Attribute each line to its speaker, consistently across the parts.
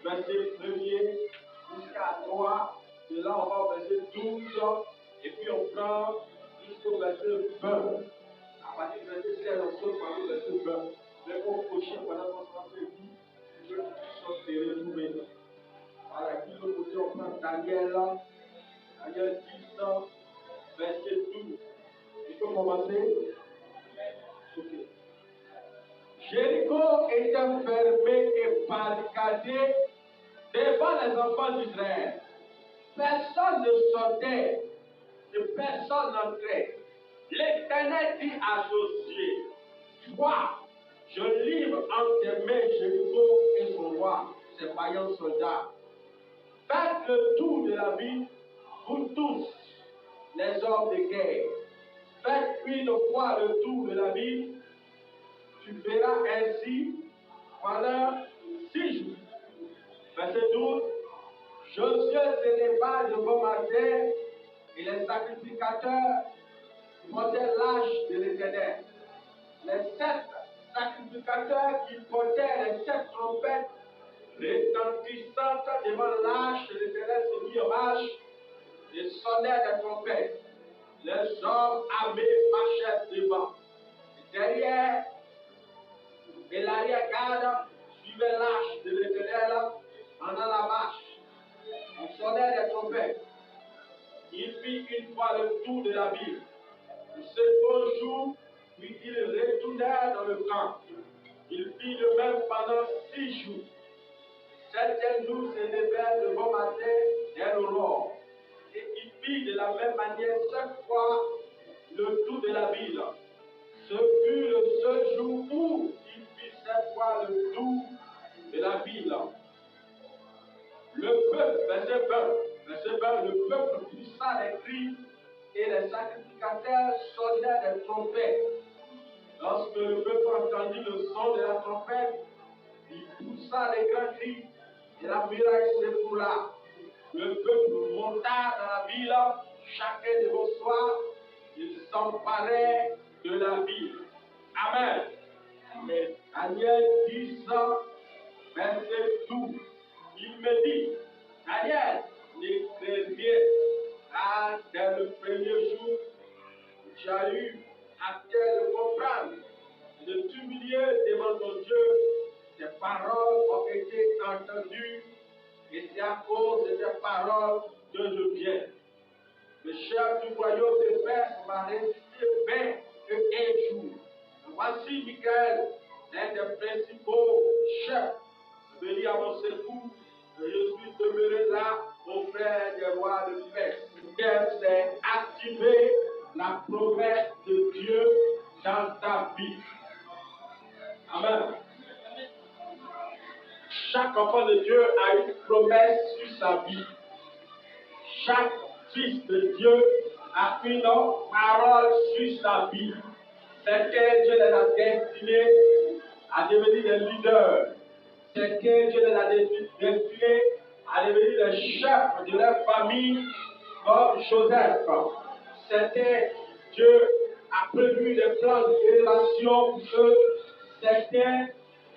Speaker 1: verset 1er jusqu'à 3. De là, on va au verset 12. Et puis on prend jusqu'au verset 20. À partir du verset 16, on saute par le verset 20. Mais on cocher pendant qu'on s'en fait tout. Je veux qu'ils se retrouver. Voilà, qui le côté, on prend Daniel 10, verset 12. Il faut commencer. Ok. Jéricho était fermé et barricadé devant les enfants d'Israël. Personne ne sortait et personne n'entrait. L'Éternel dit à Josué, toi, je livre entre tes mains Jéricho et son roi, ses vaillants soldats. Faites le tour de la ville, vous tous, les hommes de guerre. Faites une fois le tour de la ville. Tu verras ainsi pendant 6 jours. Verset 12. Josué s'éleva devant ma terre et les sacrificateurs portaient l'arche de l'Éternel. Les 7 sacrificateurs qui portaient les 7 trompettes retentissantes devant l'arche de l'Éternel se mirent en marche et sonnaient des trompettes. Les hommes armés marchaient devant. Et derrière, et l'arrière-garde suivait l'arche de l'Éternel pendant la marche. On sonnait des trompettes. Il fit une fois le tour de la ville. Le second jour, puis ils retournèrent dans le camp. Il fit le même pendant 6 jours. Le 7e jour s'élevèrent devant ma terre dès l'aurore. Et il fit de la même manière 5 fois le tour de la ville. Ce fut le seul jour où il fit 7 fois le tour de la ville. Le peuple, verset 20, le peuple poussa les cris et les sacrificateurs sonnaient des trompettes. Lorsque le peuple entendit le son de la trompette, il poussa les grands cris et la muraille s'écroula. Le peuple monta dans la ville, chacun devant soi, il s'emparait de la ville. Amen. Amen. Daniel 10, verset 12. Il me dit, Daniel, n'écris rien, car dès le premier jour, tu as eu à cœur de comprendre, de t'humilier devant ton Dieu. Tes paroles ont été entendues, et c'est à cause de tes paroles que je viens. Le chef du royaume de Perse m'a résisté 21 jours. Voici Michael, l'un des principaux chefs, venu à mon secours. Je suis demeuré là auprès des rois de Perse. C'est activer la promesse de Dieu dans ta vie. Amen. Chaque enfant de Dieu a une promesse sur sa vie. Chaque fils de Dieu a une parole sur sa vie. Certains, Dieu les a destinés à devenir des leaders. Certains, Dieu les a destinés à devenir des chefs de leur famille, comme Joseph. Certains, Dieu a prévu des plans de génération pour eux. Certains,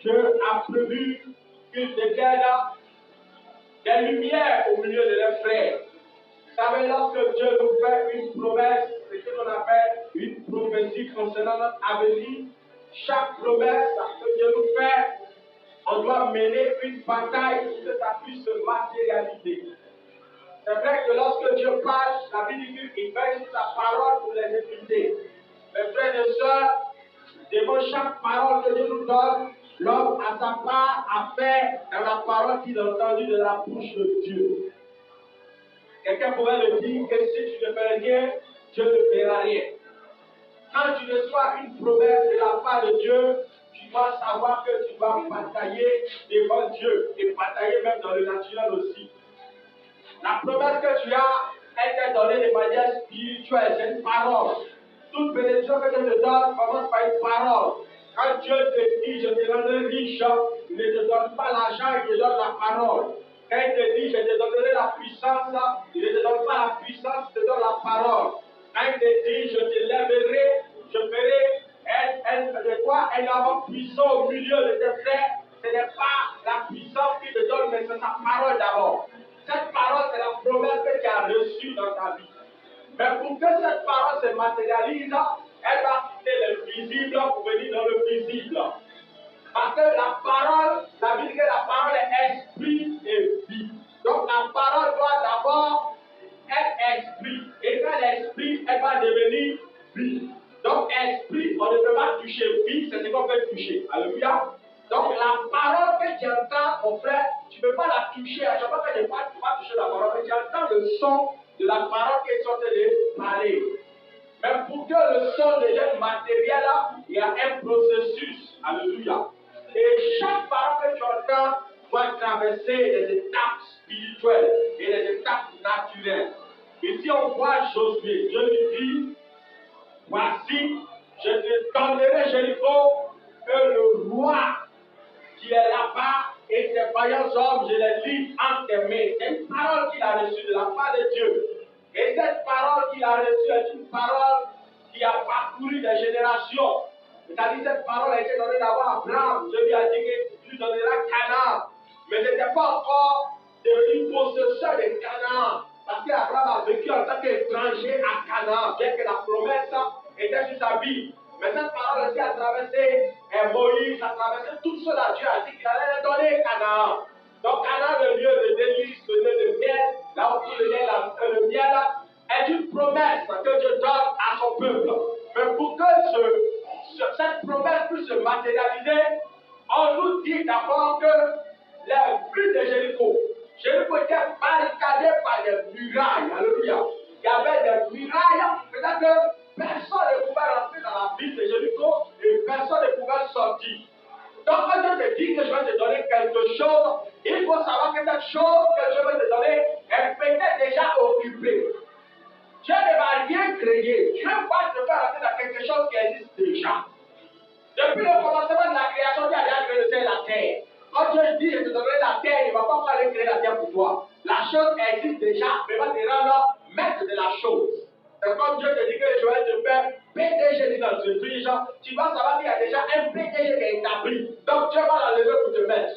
Speaker 1: Dieu a prévu qu'ils deviennent des lumières au milieu de leurs frères. Vous savez, lorsque Dieu nous fait une promesse, c'est ce qu'on appelle une prophétie concernant notre avenir. Chaque promesse que Dieu nous fait, on doit mener une bataille pour que ça puisse se matérialiser. C'est vrai que lorsque Dieu parle, la Bible dit qu'il veille sur sa parole pour les exécuter. Mes frères et sœurs, devant chaque parole que Dieu nous donne, l'homme a sa part à faire dans la parole qu'il a entendue de la bouche de Dieu. Quelqu'un pourrait le dire que si tu ne fais rien, Dieu ne fera rien. Quand tu reçois une promesse de la part de Dieu, tu dois savoir que tu dois batailler devant Dieu et batailler même dans le naturel aussi. La promesse que tu as, elle t'est donnée de manière spirituelle, c'est une parole. Toute bénédiction que Dieu te donne commence par une parole. Quand Dieu te dit, je te rendrai riche, il ne te donne pas l'argent, il te donne la parole. Quand il te dit, je te donnerai la puissance, il ne te donne pas la puissance, il te donne la parole. Quand il te dit, je te lèverai, je ferai de toi un homme puissant au milieu de tes frères, ce n'est pas la puissance qu'il te donne donne, mais c'est sa parole d'abord. Cette parole, c'est la promesse que tu as reçue dans ta vie. Mais pour que cette parole se matérialise, elle va quitter le visible pour venir dans le visible. Parce que la parole, la Bible dit que la parole est esprit et vie. Donc la parole doit d'abord être esprit. Et quand l'esprit, elle va devenir vie. Donc esprit, on ne peut pas toucher. Vie, c'est ce qu'on peut toucher. Alléluia. Donc la parole que tu entends, mon frère, tu ne peux pas la toucher. À chaque fois que tu ne peux pas toucher la parole, mais tu entends le son de la parole qui est en train de parler. Mais pour que le son devienne matériel, il y a un processus. Alléluia. Et chaque parole que tu entends doit traverser des étapes spirituelles et des étapes naturelles. Ici, on voit Josué. Dieu lui dit, voici, je te donnerai Jéricho, que le roi qui est là-bas et ses vaillants hommes, je les livre entre tes mains. C'est une parole qu'il a reçue de la part de Dieu. Et cette parole qu'il a reçue est une parole qui a parcouru des générations. C'est-à-dire cette parole a été donnée d'abord à Abraham. Dieu lui a dit que tu lui donneras Canaan. Mais ce n'était pas encore devenu possesseur de Canaan. Parce qu'Abraham a vécu en tant qu'étranger à Canaan, bien que la promesse était sur sa vie. Mais cette parole aussi a traversé Moïse, a traversé tout cela. Dieu a dit qu'il allait donner Canaan. Donc Canaan, le lieu de délice, le lieu de miel, là où tout le miel est une promesse que Dieu donne à son peuple. Mais pour que cette promesse puisse se matérialiser, on nous dit d'abord que la ville de Jéricho était barricadée par des murailles. Alléluia. Il y avait des murailles, c'est-à-dire que personne ne pouvait rentrer dans la ville de Jéricho et personne ne pouvait sortir. Donc quand Dieu te dit que je vais te donner quelque chose, il faut savoir que cette chose que je vais te donner est peut-être déjà occupée. Dieu ne va rien créer. Dieu va te faire rentrer dans quelque chose qui existe déjà. Depuis le commencement de la création, Dieu a déjà créé le ciel et la terre. Quand Dieu dit je te donnerai la terre, il ne va pas aller créer la terre pour toi. La chose existe déjà, mais va te rendre maître de la chose. C'est comme Dieu te dit que je vais te faire PDG d'une entreprise, tu vas savoir qu'il y a déjà un PDG qui est établi. Donc Dieu va l'enlever pour te mettre.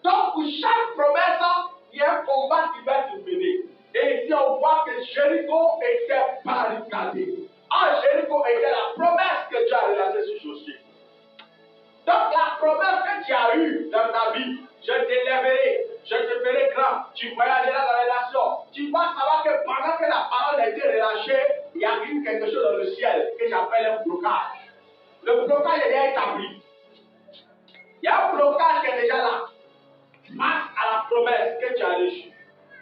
Speaker 1: Donc pour chaque promesse, il y a un combat qui va te mener. Et ici on voit que Jéricho était barricadé. Jéricho était la promesse que Dieu a relancée sur Josué. Donc la promesse que tu as eue dans ta vie, je t'élèverai, je te ferai grand, tu voyageras dans les nations. Tu vas savoir que pendant que la parole a été relâchée, il y a eu quelque chose dans le ciel que j'appelle un blocage. Le blocage est déjà établi. Il y a un blocage qui est déjà là, face à la promesse que tu as reçue.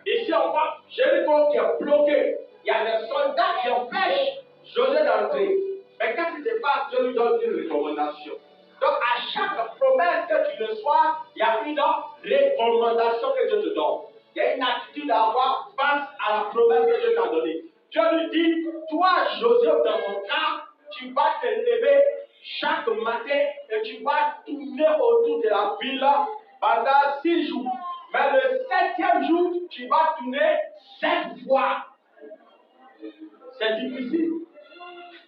Speaker 1: Ici on voit Jéricho qui est bloqué. Il y a des soldats qui empêchent Josué d'entrer. Mais quand il se passe, Dieu lui donne une recommandation. Donc, à chaque promesse que tu reçois, il y a une recommandation que Dieu te donne. Il y a une attitude à avoir face à la promesse que Dieu t'a donnée. Dieu lui dit, toi, Joseph, dans mon cas, tu vas te lever chaque matin et tu vas tourner autour de la ville pendant 6 jours. Mais le 7e jour, tu vas tourner 7 fois. C'est difficile.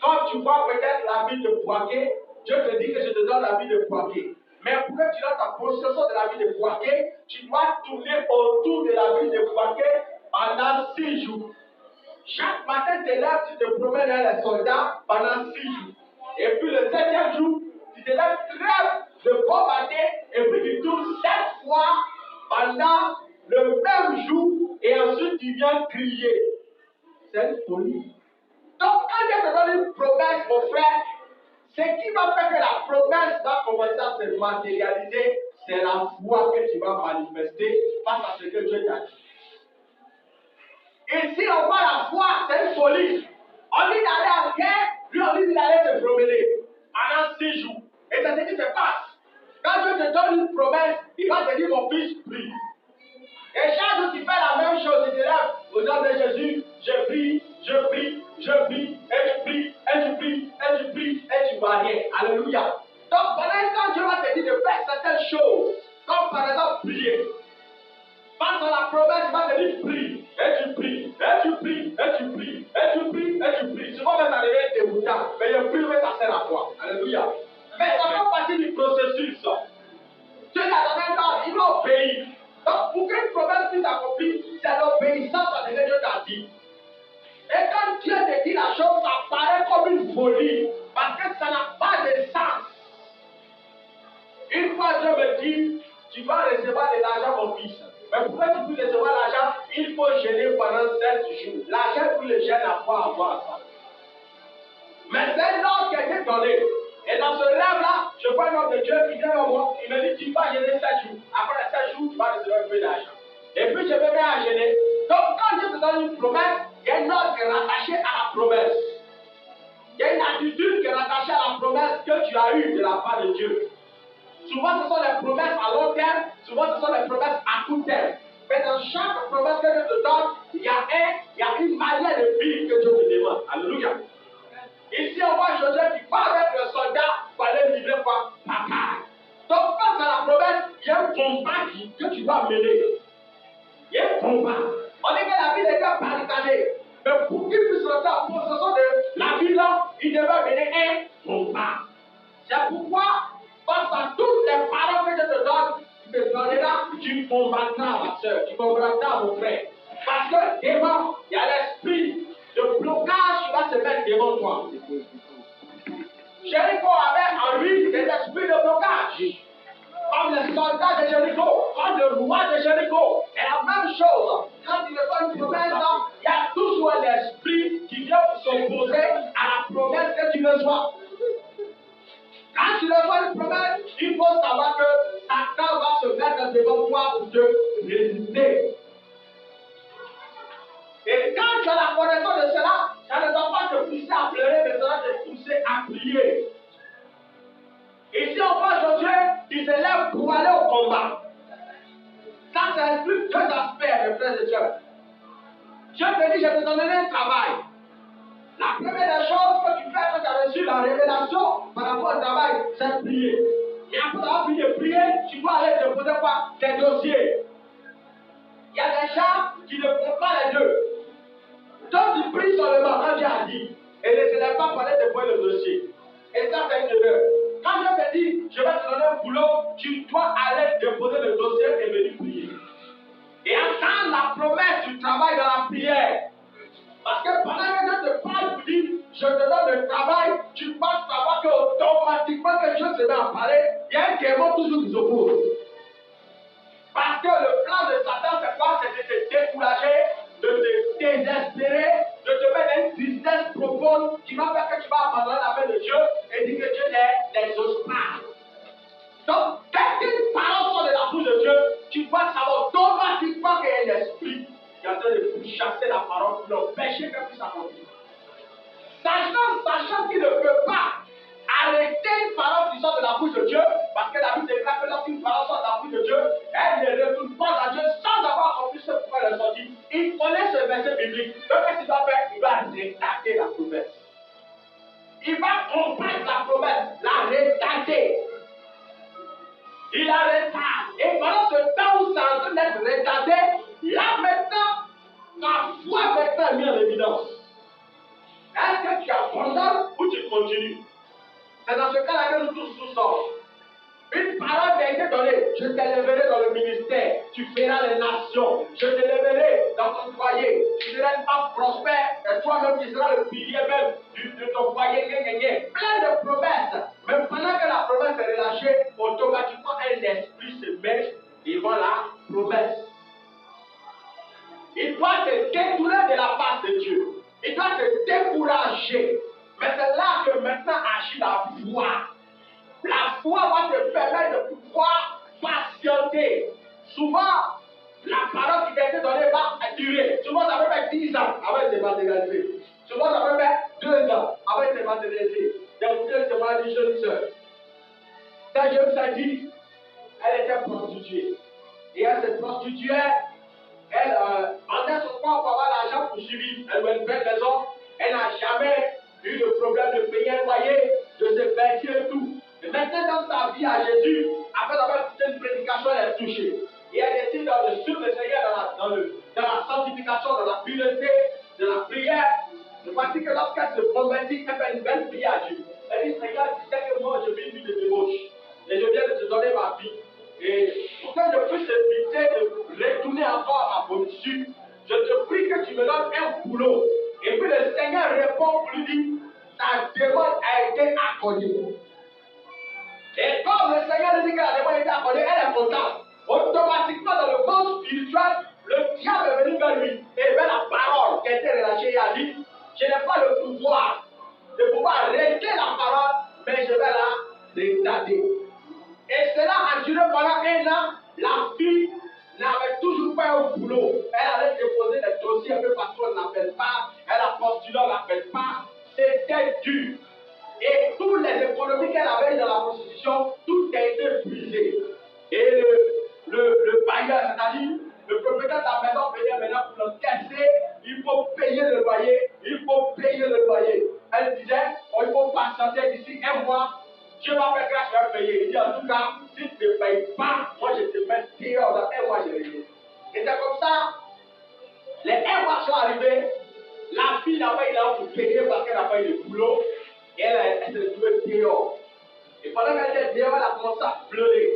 Speaker 1: Quand tu vois peut-être la ville de Poitiers, Dieu te dit que je te donne la ville de Poitiers. Mais pour que tu aies ta possession de la ville de Poitiers, tu dois tourner autour de la ville de Poitiers pendant 6 jours. Chaque matin, tu te lèves, tu te promènes avec les soldats pendant 6 jours. Et puis le 7e jour, tu te lèves très de bon matin et puis tu tournes 7 fois pendant le même jour et ensuite tu viens crier. C'est une folie. Donc, quand Dieu te donne une promesse, mon frère, ce qui va faire que la promesse va commencer à se matérialiser, c'est la foi que tu vas manifester face à ce que Dieu t'a dit. Et si on voit la foi, c'est une folie. On dit d'aller en guerre, lui on dit d'aller se promener pendant 6 jours. Et c'est ce qui se passe. Quand Dieu te donne une promesse, il va te dire, mon fils, prie. Et chaque jour, tu fais la même chose, tu te lèves au nom de Jésus, je prie, je prie, je prie, et tu pries, et tu pries, et tu pries, et tu ne vois rien. Alléluia. Donc, quand Dieu va te dire de faire certaines choses, comme par exemple prier, face à la promesse, il va te dire prie, et tu pries, et tu pries, et tu pries, et tu pries, et tu pries. Souvent, même ça devient déroutant, mais le prier, ça sert à quoi? Alléluia. Mais ça fait partie du processus. Dieu t'a donné un temps, il va obéir. folie parce que ça n'a pas de sens. Une fois Dieu me dit, tu vas recevoir de l'argent, mon fils. Mais pour que tu puisses recevoir l'argent, il faut gêner pendant 7 jours. L'argent, tu le gênes à quoi avoir ça. Mais c'est un ordre qui a été donné. Et dans ce rêve-là, je vois un homme de Dieu qui vient vers moi, il me dit, tu vas gêner 7 jours. Après les 7 jours, tu vas recevoir un peu d'argent. Et puis je me mets à gêner. Donc quand Dieu te donne une promesse, il y a une ordre qui est rattachée à la promesse. Il y a une attitude qui est rattachée à la promesse que tu as eue de la part de Dieu. Souvent, ce sont les promesses à long terme, souvent, ce sont les promesses à court terme. Mais dans chaque promesse que Dieu te donne, il y a une manière de vivre que Dieu te demande. Alléluia. Ici, on voit Joseph qui part avec le soldat pour aller livrer quoi? Papa. Donc, face à la promesse, il y a un combat que tu dois mener. Il y a un combat. On dit que la ville était barricadée. Mais pour qu'il puisse rentrer en possession de la ville, il devait mener un combat. C'est pourquoi, face à toutes les paroles que je te donne, tu te donneras, tu combattras, ma soeur, tu combattras, mon frère. Parce que devant, il y a l'esprit de blocage qui va se mettre devant toi. Jéricho avait en lui des esprits de blocage. Comme les soldats de Jéricho, comme le roi de Jéricho. C'est la même chose. Quand il reçoit une promesse, il y a toujours un esprit qui vient s'opposer à la promesse que tu reçois. Quand tu reçois une promesse, il faut savoir que Satan va se mettre devant toi pour te résister. Et quand tu as la connaissance de cela, ça ne doit pas te pousser à pleurer, mais ça doit te pousser à prier. Ici, on voit Josué qui se lève pour aller au combat. Ça, ça implique 2 aspects, mes frères et sœurs. Dieu te dit, je te donnerai un travail. La première des choses que tu fais quand tu as reçu la révélation par rapport au travail, c'est prier. Et après avoir fini de prier, tu dois aller déposer quoi? Tes dossiers. Il y a des gens qui ne font pas les deux. Donc tu pries seulement quand Dieu a dit. Et ne se lève pas pour aller déposer le dossier. Et ça, c'est une erreur. Quand Dieu te dit, je vais te donner un boulot, tu dois aller déposer le dossier et venir prier. Et attendre la promesse du travail dans la prière. Parce que pendant que Dieu te parle, tu dis, je te donne le travail, tu passes savoir qu'automatiquement que Dieu se met à parler, il y a un démon toujours qui s'oppose. Parce que le plan de Satan, c'est quoi? C'est de te décourager, de te désespérer, de te mettre dans une tristesse profonde qui va faire que tu vas abandonner la main de Dieu et dire que Dieu n'exauce pas. Donc, dès qu'une parole sort de la bouche de Dieu, tu vas savoir automatiquement qu'il y a un esprit qui est en train de chasser la parole pour l'empêcher qu'elle puisse accomplir. Sachant qu'il ne peut pas arrêter une parole qui sort de la bouche de Dieu, parce que la Bible déclare que lorsqu'une parole sort de la bouche de Dieu, elle ne retourne pas à Dieu sans avoir accompli ce pourquoi elle est sortie. Il connaît ce verset biblique. Donc, qu'est-ce qu'il doit faire? Il va retarder la promesse. Il va combattre la promesse, la retarder. Il a retardé. Et pendant ce temps où c'est en train d'être retardé, là maintenant, ta foi maintenant est mise en évidence. Est-ce que tu abandonnes ou tu continues? C'est dans ce cas-là que nous tous sommes. Une parole t'a été donnée. Je t'élèverai dans le ministère. Tu feras les nations. Je t'élèverai dans ton foyer. Tu seras une femme prospère. Et toi-même, tu seras le pilier même de ton foyer. Plein de promesses. Mais pendant que la promesse est relâchée, automatiquement, un esprit se met devant la promesse. Il doit te détourner de la face de Dieu. Il doit te décourager. Mais c'est là que maintenant agit la foi. La foi va te permettre de pouvoir patienter. Souvent, la parole qui t'a été donnée va durer. Souvent, ça peut mettre 10 ans avant de se matérialiser. Souvent, ça peut mettre 2 ans avant de se matérialiser. J'ai écouté le témoignage d'une jeune sœur. Cette jeune sœur dit, elle était prostituée. Et elle se prostituait. Elle vendait son corps pour avoir l'argent pour survivre. Elle louait une belle maison. Elle n'a jamais eu de problème de payer un loyer, de se vêtir et tout. Mais maintenant, dans sa vie à Jésus, après avoir écouté une prédication, elle est touchée. Et elle décide de suivre le Seigneur dans la sanctification, dans la pureté, dans la prière. Et voici que lorsqu'elle se convertit, elle fait une belle prière à Dieu. Elle dit, Seigneur, tu sais que moi, je vis une vie de débauche. Et je viens de te donner ma vie. Et pour que je puisse éviter de retourner encore à ma bonne, je te prie que tu me donnes un boulot. Et puis le Seigneur répond pour lui dire, ta démon Et comme le Seigneur dit que la demande était accordée, elle est contente. Automatiquement, dans le monde spirituel, le diable est venu vers lui. Et vers la parole qui a été relâchée, il a dit, je n'ai pas le pouvoir de pouvoir arrêter la parole, mais je vais la retarder. Et cela a duré pendant un an. La fille n'avait toujours pas un boulot. Elle allait déposer des dossiers un peu partout, on n'appelle pas. Elle a postulé, on n'appelle pas. C'était dur. Et toutes les économies qu'elle avait dans la prostitution, tout a été brisé. Et le bailleur, c'est-à-dire le propriétaire de la maison, venait maintenant pour le casser. Il faut payer le loyer. Il faut payer le loyer. Elle disait, oh, il faut patienter d'ici un mois. Dieu va faire grâce, je vais payer. Il dit, en tout cas, si tu ne payes pas, moi je te mets dehors dans un mois, je vais payer. Et c'est comme ça, les un mois sont arrivés. La fille n'a pas eu l'argent pour payer parce qu'elle n'a pas eu de boulot. Et elle s'est retrouvée dehors. Et pendant qu'elle était dehors, elle a commencé à pleurer.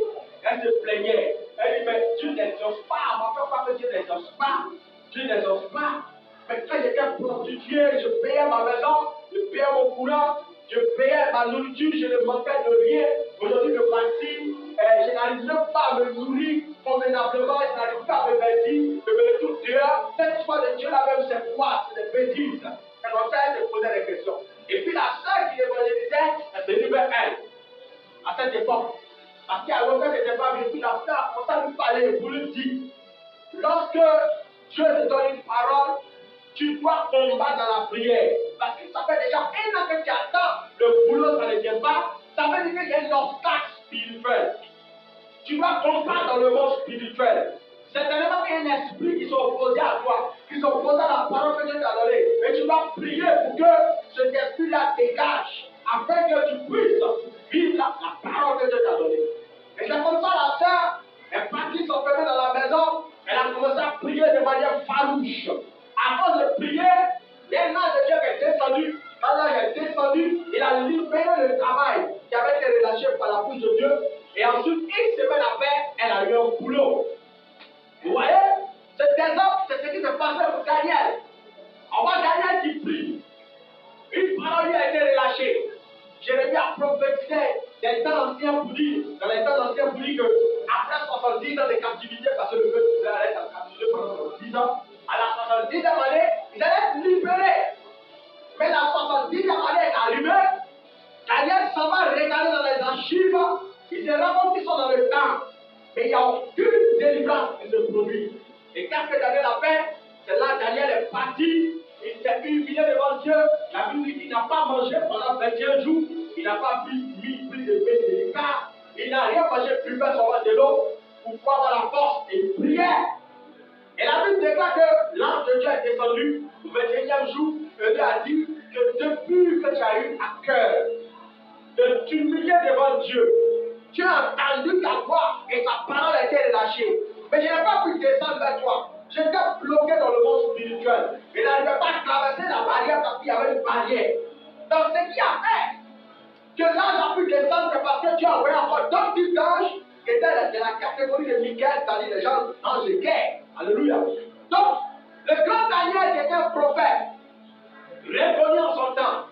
Speaker 1: Elle se plaignait. Elle dit, mais Dieu n'exauce pas. On ne peut pas que Dieu n'exauce pas. Dieu n'exauce pas. Mais quand j'étais prostituée, je payais ma maison, je payais mon courant, je payais ma nourriture, je ne manquais de rien. Aujourd'hui, me voici, je n'arrive même pas à me nourrir convenablement, je n'arrive pas à me vêtir, je me retrouve dehors. Cette fois de Dieu là même, c'est quoi? C'est des bêtises. C'est comme ça qu'elle se posait des questions. Et puis la sœur qui l'évangélisait, elle s'est venue vers elle, à cette époque. Parce qu'à l'autre, elle n'était pas venue, la sœur a commencé à lui parler pour lui dire, lorsque Dieu te donne une parole, tu dois combattre dans la prière. Parce que ça fait déjà un an que tu attends, le boulot, ça ne vient pas. Ça veut dire qu'il y a un obstacle spirituel. Tu dois combattre dans le monde spirituel. Certainement qu'il y a un esprit qui sont opposés à toi, qui sont opposés à la parole que Dieu t'a donnée. Et tu dois prier pour que cet esprit-là dégage, afin que tu puisses vivre la parole que Dieu t'a donnée. Et c'est comme ça la sœur est partie s'enfermer dans la maison. Elle a commencé à prier de manière farouche. À force de prier, l'ange de Dieu est descendu. Quand l'ange est descendu, il a libéré le travail qui avait été relâché par la bouche de Dieu. Et ensuite, une semaine après, elle a eu un boulot. Vous voyez, cet exemple, c'est ce qui s'est passé pour Daniel. On voit Daniel qui prie. Une parole lui a été relâchée. Jérémie a prophétisé des temps anciens pour dire, dans les temps anciens pour dire que après 70 ans de captivité, parce que le peuple d'Israël est en captivité pendant 70 ans, à la 70e année, ils allaient être libérés. Mais la 70e année est arrivée, Daniel s'en va regarder dans les archives, il se rend compte qu'ils sont dans le temps, mais il n'y a aucune délivrance qui se produit. Et qu'est-ce que Daniel a fait? C'est là que Daniel est parti, il s'est humilié devant Dieu. La Bible dit qu'il n'a pas mangé pendant 21 jours, il n'a pas pris de pain délicat, il n'a rien mangé, plus bas seulement de l'eau, pour pouvoir avoir la force et prier. Et la Bible déclare que l'ange de Dieu est descendu au 21e jour et lui a dit que depuis que tu as eu à cœur de t'humilier devant Dieu, tu as entendu ta voix et ta parole a été relâchée. Mais je n'ai pas pu descendre vers toi. J'étais bloqué dans le monde spirituel. Je n'arrivais pas à traverser la barrière parce qu'il y avait une barrière. Donc ce qui a fait que l'ange a pu descendre, c'est parce que Dieu a envoyé encore d'autres types d'anges qui étaient de la catégorie de Michael, c'est-à-dire les gens anges de guerre. Alléluia. Donc, le grand Daniel qui était un prophète, reconnu en son temps,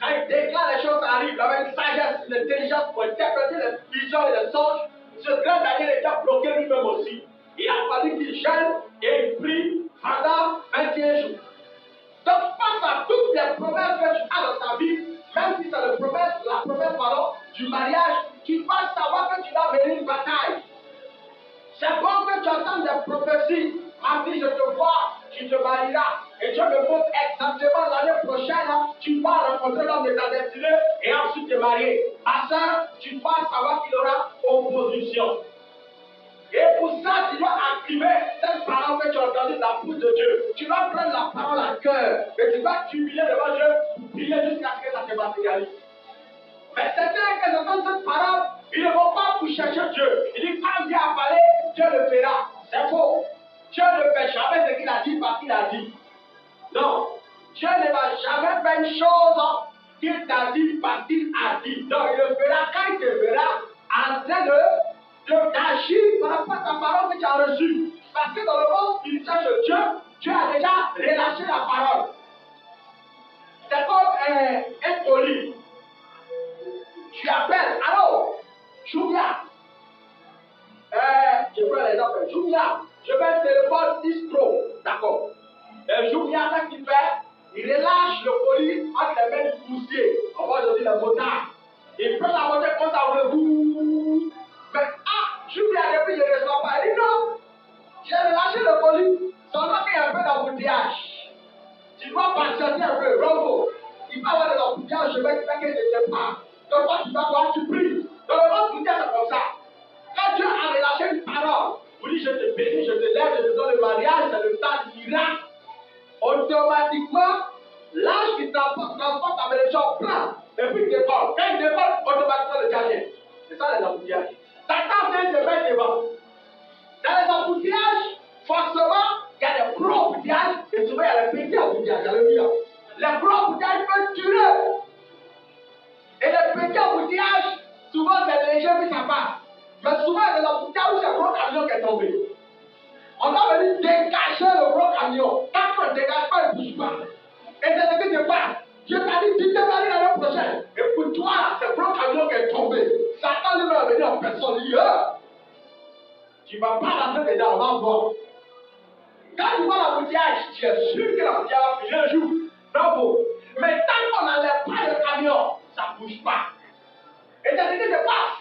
Speaker 1: quand il déclare les choses arrivent avec une sagesse, une intelligence pour interpréter les visions et les songes, ce grand Daniel était bloqué lui-même aussi. Il a fallu qu'il gêne et il prie pendant 21 jours. Donc, face à toutes les promesses que tu as dans ta vie, même si c'est la promesse du mariage, tu vas savoir que tu vas mener une bataille. C'est bon que tu entends des prophéties. Ma fille, je te vois, tu te marieras. Et Dieu me montre exactement l'année prochaine, tu vas rencontrer l'homme de ta destinée et ensuite te marier. Ma soeur, tu dois savoir qu'il y aura opposition. Et pour ça, tu dois activer cette parole que tu as entendue de la bouche de Dieu. Tu dois prendre la parole à cœur et tu dois t'humilier devant Dieu pour prier jusqu'à ce que ça se matérialise. Mais certains qui entendent cette parole, ils ne vont pas pour chercher Dieu. Ils disent quand Dieu a parlé, Dieu le fera. C'est faux. Dieu ne fait jamais ce qu'il a dit parce qu'il a dit. Non. Dieu ne va jamais faire une chose qu'il t'a dit parce qu'il a dit. Non, il le fera quand il te verra en train d'agir par rapport à ta parole que tu as reçue. Parce que dans le monde spirituel de Dieu, Dieu a déjà relâché la parole. C'est comme un colis. Tu appelles, allô, Jumia. Je prends l'exemple. Jumia. Je mets un téléphone 10 Pro. D'accord. Jumia, qu'est-ce qu'il fait? Il relâche le colis entre les mains du coursier. On va dire le motard. Il prend la moto comme ça, mais Jumia, depuis je ne reçois pas. Il dit non. J'ai relâché le colis. Seulement qu'il y a un peu d'embouteillage. Tu dois patienter un peu, Rambo. Il va y avoir de l'embouteillage, je vais faire que je ne sais pas. Donc, toi, tu vas voir, tu pries. Dans le monde spirituel, c'est comme ça. Quand Dieu a relâché une parole, vous dites, je te bénis, je te lève, je te donne le mariage, c'est le temps du miracle. Automatiquement, l'ange qui transporte ta bénédiction prend. Et puis il décolle. Quand il décolle, automatiquement le gardien. C'est ça les embouteillages. Satan vient se mettre devant. Dans les embouteillages, forcément, il y a des gros embouteillages et souvent il y a les petits embouteillages. Alléluia. Les gros embouteillages peuvent tuer. Et les petits embouteillages, souvent c'est léger puis ça passe. Mais souvent il y a des embouteillages où c'est un gros camion qui est tombé. On doit venir dégager le gros camion. Quand on ne dégage pas, il ne bouge pas. Et c'est ce qui se passe. Je t'ai dit, tu te maries l'année prochaine. Et pour toi, c'est le gros camion qui est tombé. Satan lui va venir en personne. Tu ne vas pas rentrer dedans, on va voir. Quand tu vois l'embouteillage, tu es sûr que l'embouteillage va finir un jour. Bravo. Mais tant qu'on n'enlève pas le camion, ça ne bouge pas. Et c'est ce qui se passe.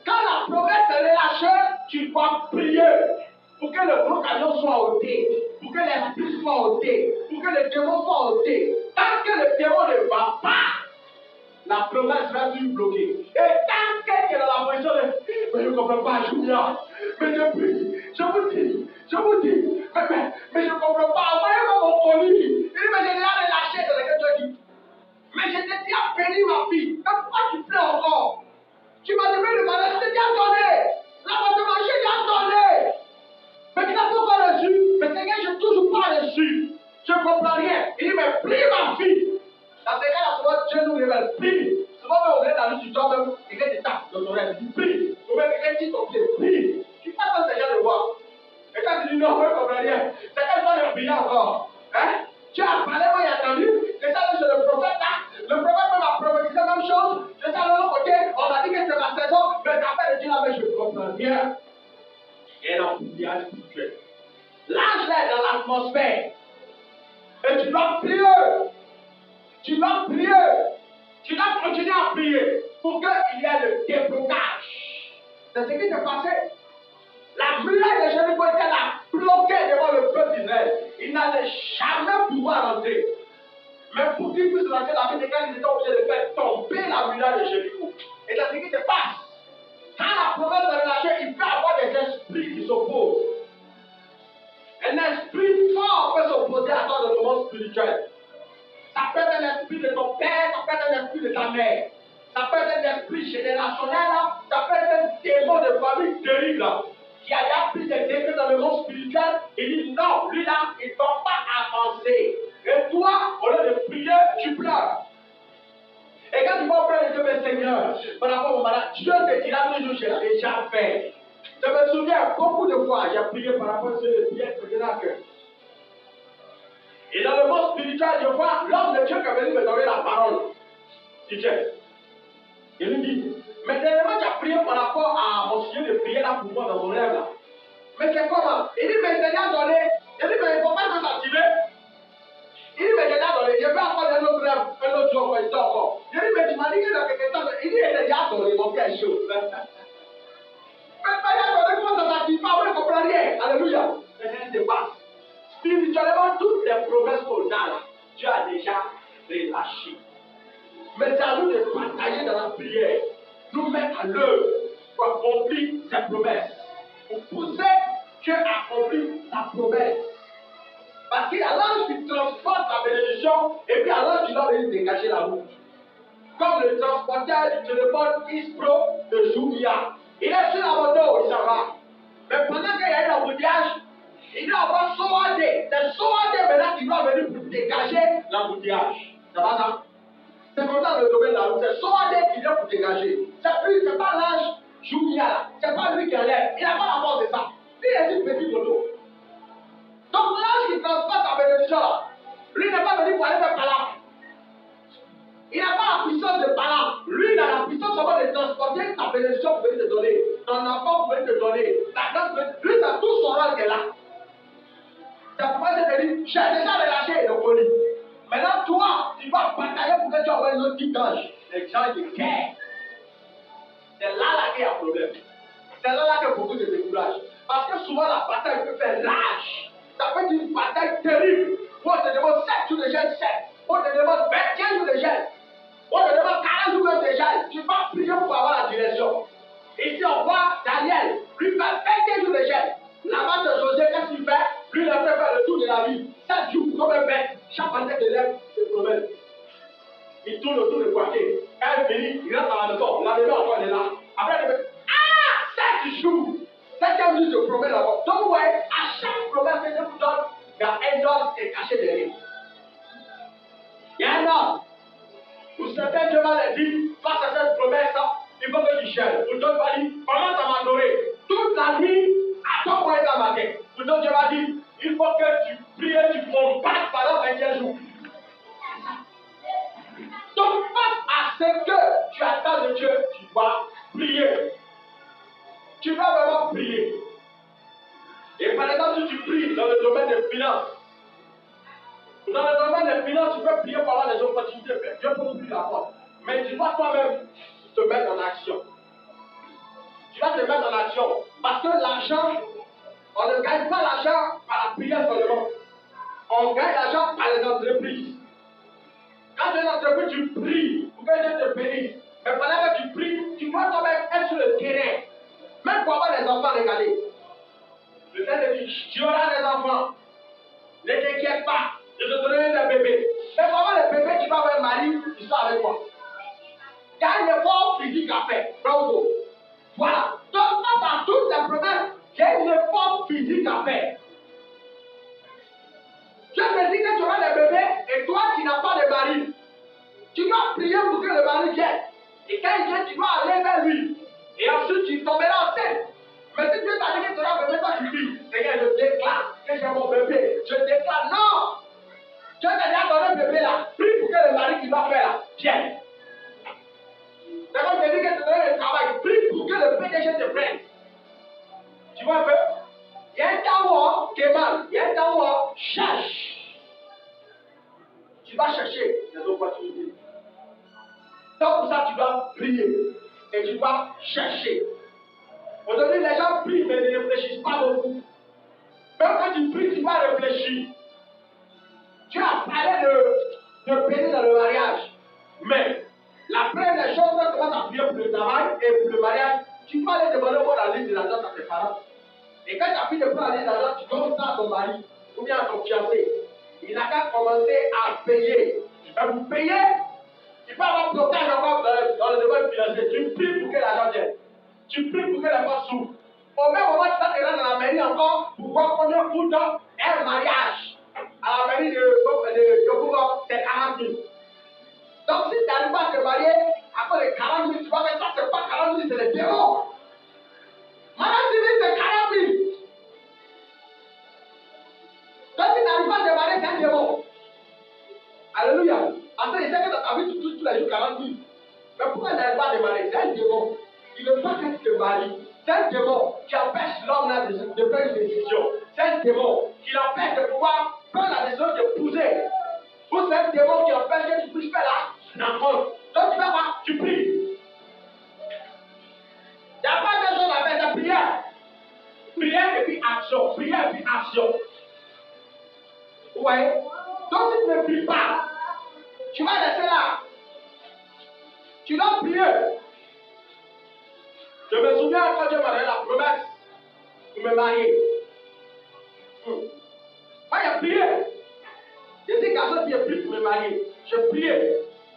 Speaker 1: Quand la promesse est relâchée, tu dois prier pour que le gros camion soit ôté, pour que l'esprit soit ôté, pour que le démon soit ôté. Tant que le démon ne va pas, la promesse va toujours bloquer. Et tant qu'elle est dans la position de mais je ne comprends pas, Julien, mais je prie, je vous dis, mais je ne comprends pas, envoyez-moi mon colis. Il dit, mais je l'ai relâché dans lequel tu dis. Mais je t'ai dit à bénir ma fille, mais pourquoi tu pleures encore? Tu m'as demandé le mariage, je t'ai dit à donner. La boîte de manger, je t'ai dit à donner. Mais tu n'as pas encore reçu. Mais Seigneur, je n'ai toujours pas reçu. Je ne comprends rien. Il dit, mais prie ma fille. Dans ce cas-là, souvent, Dieu nous révèle, prie. Souvent, même au gré dans tu dors même, quelqu'un te tape dans ton rêve, il dit, prie. Ou même quelqu'un dit ton pied, prie. Tu passes dans Seigneur de voir. Et quand tu dis non, je ne comprends rien, c'est quand tu vas le prier encore. Hein? Tu as parlé, moi, j'ai entendu. C'est ça, c'est le prophète là. Le prophète même a prophétisé la même chose. C'est ça, de l'autre côté, on a dit que c'est ma saison, mais après de dire là, mais je ne comprends rien. Et non, il y a spirituel. L'ange là est dans l'atmosphère. Et tu dois prier. Tu dois prier. Tu dois continuer à prier pour qu'il y ait le déblocage. C'est ce qui s'est passé. La muraille de Jéricho était là, bloquée devant le peuple d'Israël. Il n'allait jamais pouvoir rentrer. Mais pour qu'il puisse rentrer, la Bible dit qu'ils étaient obligés de faire tomber la muraille de Jéricho. Et c'est ce qui se passe. Quand la promesse est relâchée, il peut y avoir des esprits qui s'opposent. Un esprit fort peut s'opposer à toi dans le monde spirituel. Ça peut être un esprit de ton père, ça peut être un esprit de ta mère. Ça peut être un esprit générationnel, ça peut être un démon de famille terrible qui a pris des décrets dans le monde spirituel. Il dit non, lui là, il ne va pas avancer. Et toi, au lieu de prier, tu pleures. Et quand tu vas prendre Dieu, mais Seigneur, par rapport au malade, Dieu te dira toujours, je l'ai déjà fait. Je me souviens beaucoup de fois, j'ai prié par rapport à ce que prière que je n'ai à cœur. Et dans le monde spirituel, je vois l'homme de Dieu qui est venu me donner la parole. Il lui dit, mais dernièrement, tu as prié par rapport à mon sujet de prière là pour moi dans mon rêve là. Mais c'est comment? Il dit, mais Seigneur donné. Il dit, mais il ne faut pas s'activer. Il dit, mais Seigneur donné. Je vais encore un autre rêve, un autre jour, il dort encore. Il dit, mais tu m'as dit que dans quelques temps, il dit, Seigneur donné, mon cœur est chaud. Mais Seigneur donné, comment ça s'active pas? On ne comprend rien. Alléluia. Mais c'est ce qui se passe. Spirituellement, toutes les promesses qu'on a là, Dieu a déjà relâché. Mais c'est à nous de partager dans la prière, nous mettre à l'œuvre pour accomplir ses promesses. Pour pousser Dieu à accomplir sa promesse. Parce qu'il y a l'ange qui transporte la bénédiction et puis alors tu dois venir dégager la route. Comme le transporteur du téléphone X-Pro de Jumia. Il est sur la moto, il s'en va. Mais pendant qu'il y a eu l'embouteillage, il doit avoir soigné. C'est soigné maintenant qui doit venir pour dégager l'embouteillage. C'est pas ça? C'est comme ça le domaine de la route. C'est soigné qui vient pour dégager. C'est pas l'ange Jumia. C'est pas lui qui enlève. Il n'a pas la force de ça. Lui, il est une petite moto. Donc l'ange qui transporte la bénédiction, lui n'est pas venu pour aller faire Balaam. Il n'a pas la puissance de Balaam. Lui, il a la puissance seulement de transporter vient ta bénédiction pouvait te donner, ton enfant pouvait te donner, ta grâce pouvait te donner. Lui, c'est tout son rôle qui est là. C'est pourquoi je te dis, j'ai déjà relâché le colis. Maintenant, toi, tu vas batailler pour que tu envoies une autre qui gage. Les gens qui caient. C'est là qu'il y a un problème. C'est là que beaucoup se découragent. Parce que souvent, la bataille peut faire rage. Ça peut être une bataille terrible. On te demande 7 jours de jeûne, 7. On te demande 21 jours de jeûne. On te demande 40 jours de jeûne. Tu vas prier pour avoir la direction. Ici, on voit Daniel. Lui fait 21 jours de jeûne. Là-bas de José, qu'est-ce qu'il fait? Lui, il a fait faire le tour de la vie. 7 jours, comme un bête. Chaque matin de lève, c'est le problème. Il tourne autour du quartier. Quand il finit, il rentre dans la maison. La maison encore est là. Après, il dit, 7 jours. 7e jour, je promets là-bas. Donc, ouais, à chaque promesse que Dieu vous donne, il y a un homme qui est caché derrière. Il y a un homme. Pour certains, Dieu m'a dit, face à cette promesse, il faut que tu cherches. Pour d'autres, il va dire, commence à m'adorer. Toute la nuit, attends moi dans ma tête. Pour d'autres, Dieu m'a dit, il faut que tu pries, tu combattes pendant 21 jours. Donc, face à ce que tu attends de Dieu, tu vas prier. Tu vas vraiment prier. Et par exemple, si tu pries dans le domaine des finances, dans le domaine des finances, tu peux prier pour avoir des opportunités. Dieu peut ouvrir la porte. Mais tu dois toi-même te mettre en action. Tu vas te mettre en action. Parce que l'argent, on ne gagne pas l'argent par la prière seulement. On gagne l'argent par les entreprises. Quand tu es une entreprise, tu pries pour que Dieu te bénisse. Mais pendant que tu pries, tu dois toi-même être sur le terrain. Même pour avoir des enfants, regardez. Le Seigneur dit, tu auras des enfants. Ne t'inquiète pas, je te donnerai des bébés. Mais pour avoir les bébés, tu vas avoir un mari qui soit avec moi. Il y a un effort physique à faire. Bravo. Voilà. Donc, dans toutes les promesses, il y a un effort physique à faire. Dieu te dit que tu auras des bébés et toi, tu n'as pas de mari. Tu dois prier pour que le mari vienne. Et quand il vient, tu dois aller vers lui. Et ensuite, tu tomberas enceinte. Mais si Dieu t'a dit que tu auras un bébé, toi tu dis, Seigneur, je déclare que j'ai mon bébé. Je déclare, non. Dieu t'a déjà donné un bébé là. Prie pour que le mari qui va faire là vienne. C'est comme je dis que tu donnes le travail. Prie pour que le PDG te prenne. Tu vois un peu? Il y a un temps où on demande, il y a un temps où on cherche. Tu vas chercher des opportunités. Donc pour ça, tu dois prier. Et tu dois chercher. Aujourd'hui, les gens prient, mais ne réfléchissent pas beaucoup. Même quand tu pries, tu vas réfléchir. Tu as parlé de bénir dans le mariage. Mais la première des choses, quand tu commences à prier pour le travail et pour le mariage, tu peux aller demander pour la liste de la dot à tes parents. Et quand tu as fini de prendre la liste de la dot, tu donnes ça à ton mari ou bien à ton fiancé. Il n'a qu'à commencer à payer. Et vous payez, il peut avoir blocage encore dans le domaine financier. Tu pries pour que l'argent vienne. Tu pries pour que les gens s'ouvrent. Au même moment, tu vas te rendre dans la mairie encore pour voir combien coûte un mariage. À la mairie de Yopougon, c'est 40 000. Donc, si tu n'arrives pas à te marier à cause de 40 000, tu vas faire ça, c'est pas 40 000, c'est les démons. Madame civile, c'est 40 000. Donc, si tu n'arrives pas à te marier, c'est un démon. Alléluia. Parce que il sait que dans ta vie, tu touches tous les jours 40 000. Mais pourquoi il n'arrive pas à te marier? C'est un démon. Il ne veut pas que tu te maries. C'est un démon qui empêche l'homme là de faire une décision. C'est un démon qui l'empêche de pouvoir prendre la décision d'épouser. Ou c'est un démon qui empêche que tu puisses faire la rencontre. Donc tu fais quoi? Tu pries. Il n'y a pas de chose à faire, c'est prière. Prière et puis action. Prière et puis action. Vous voyez? Donc si tu ne pries pas, tu vas rester là. Tu dois prier. Je me souviens quand Dieu m'a donné la promesse pour me marier. Moi, j'ai prié. J'ai dit qu'à ce qui est plus pour me marier. J'ai prié.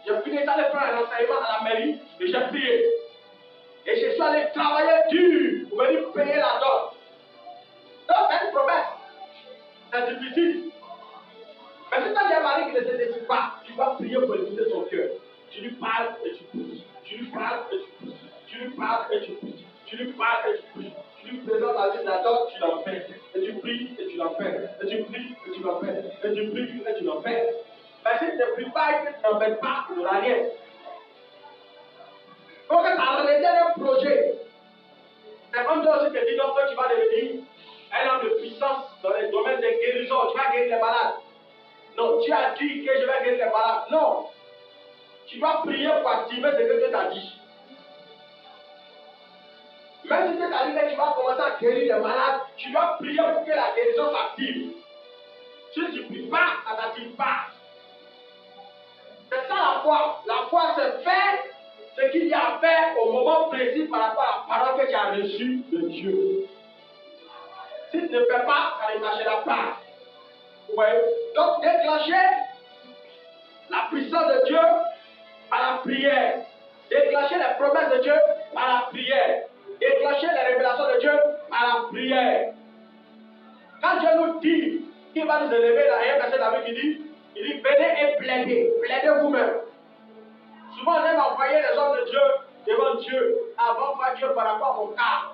Speaker 1: J'ai fini d'aller faire un enseignement à la mairie et j'ai prié. Et je suis allé travailler dur pour venir payer la dot. Donc, c'est une promesse. C'est difficile. Mais si tu as un mari qui ne se décide pas, tu vas prier pour écouter son cœur. Tu lui parles et tu pousses. Tu lui parles et tu pousses. Tu lui parles et tu pousses. Tu lui parles et tu pousses. Tu lui présentes la liste d'adore, tu l'en fais. Et tu pries et tu l'en fais. Et tu pries et tu l'en fais. Et tu pries et tu l'en fais. Mais si tu ne pries pas et que tu n'en fais pas, tu n'auras rien. Donc, ça ne retienne décrocher. C'est comme toi aussi te dis donc que tu vas devenir un homme de puissance dans les domaines de guérison. Tu vas guérir les malades. Non, tu as dit que je vais guérir les malades. Non. Tu dois prier pour activer ce que Dieu t'a dit. Même si Dieu t'a dit que tu vas commencer à guérir les malades, tu dois prier pour que la guérison s'active. Si tu ne pries pas, ça ne t'active pas. C'est ça la foi. La foi, c'est faire ce qu'il y a à faire au moment précis par rapport à la parole que tu as reçue de Dieu. Si tu ne fais pas, ça ne marchera pas. Ouais. Donc, déclencher la puissance de Dieu par la prière. Déclencher les promesses de Dieu par la prière. Déclencher les révélations de Dieu par la prière. Quand Dieu nous dit qu'il va nous élever, il y a un verset de la Bible qui dit, il dit, venez et plaidez. Plaidez vous-même. Souvent, on aime envoyer les hommes de Dieu devant Dieu avant voir Dieu par rapport à mon cas.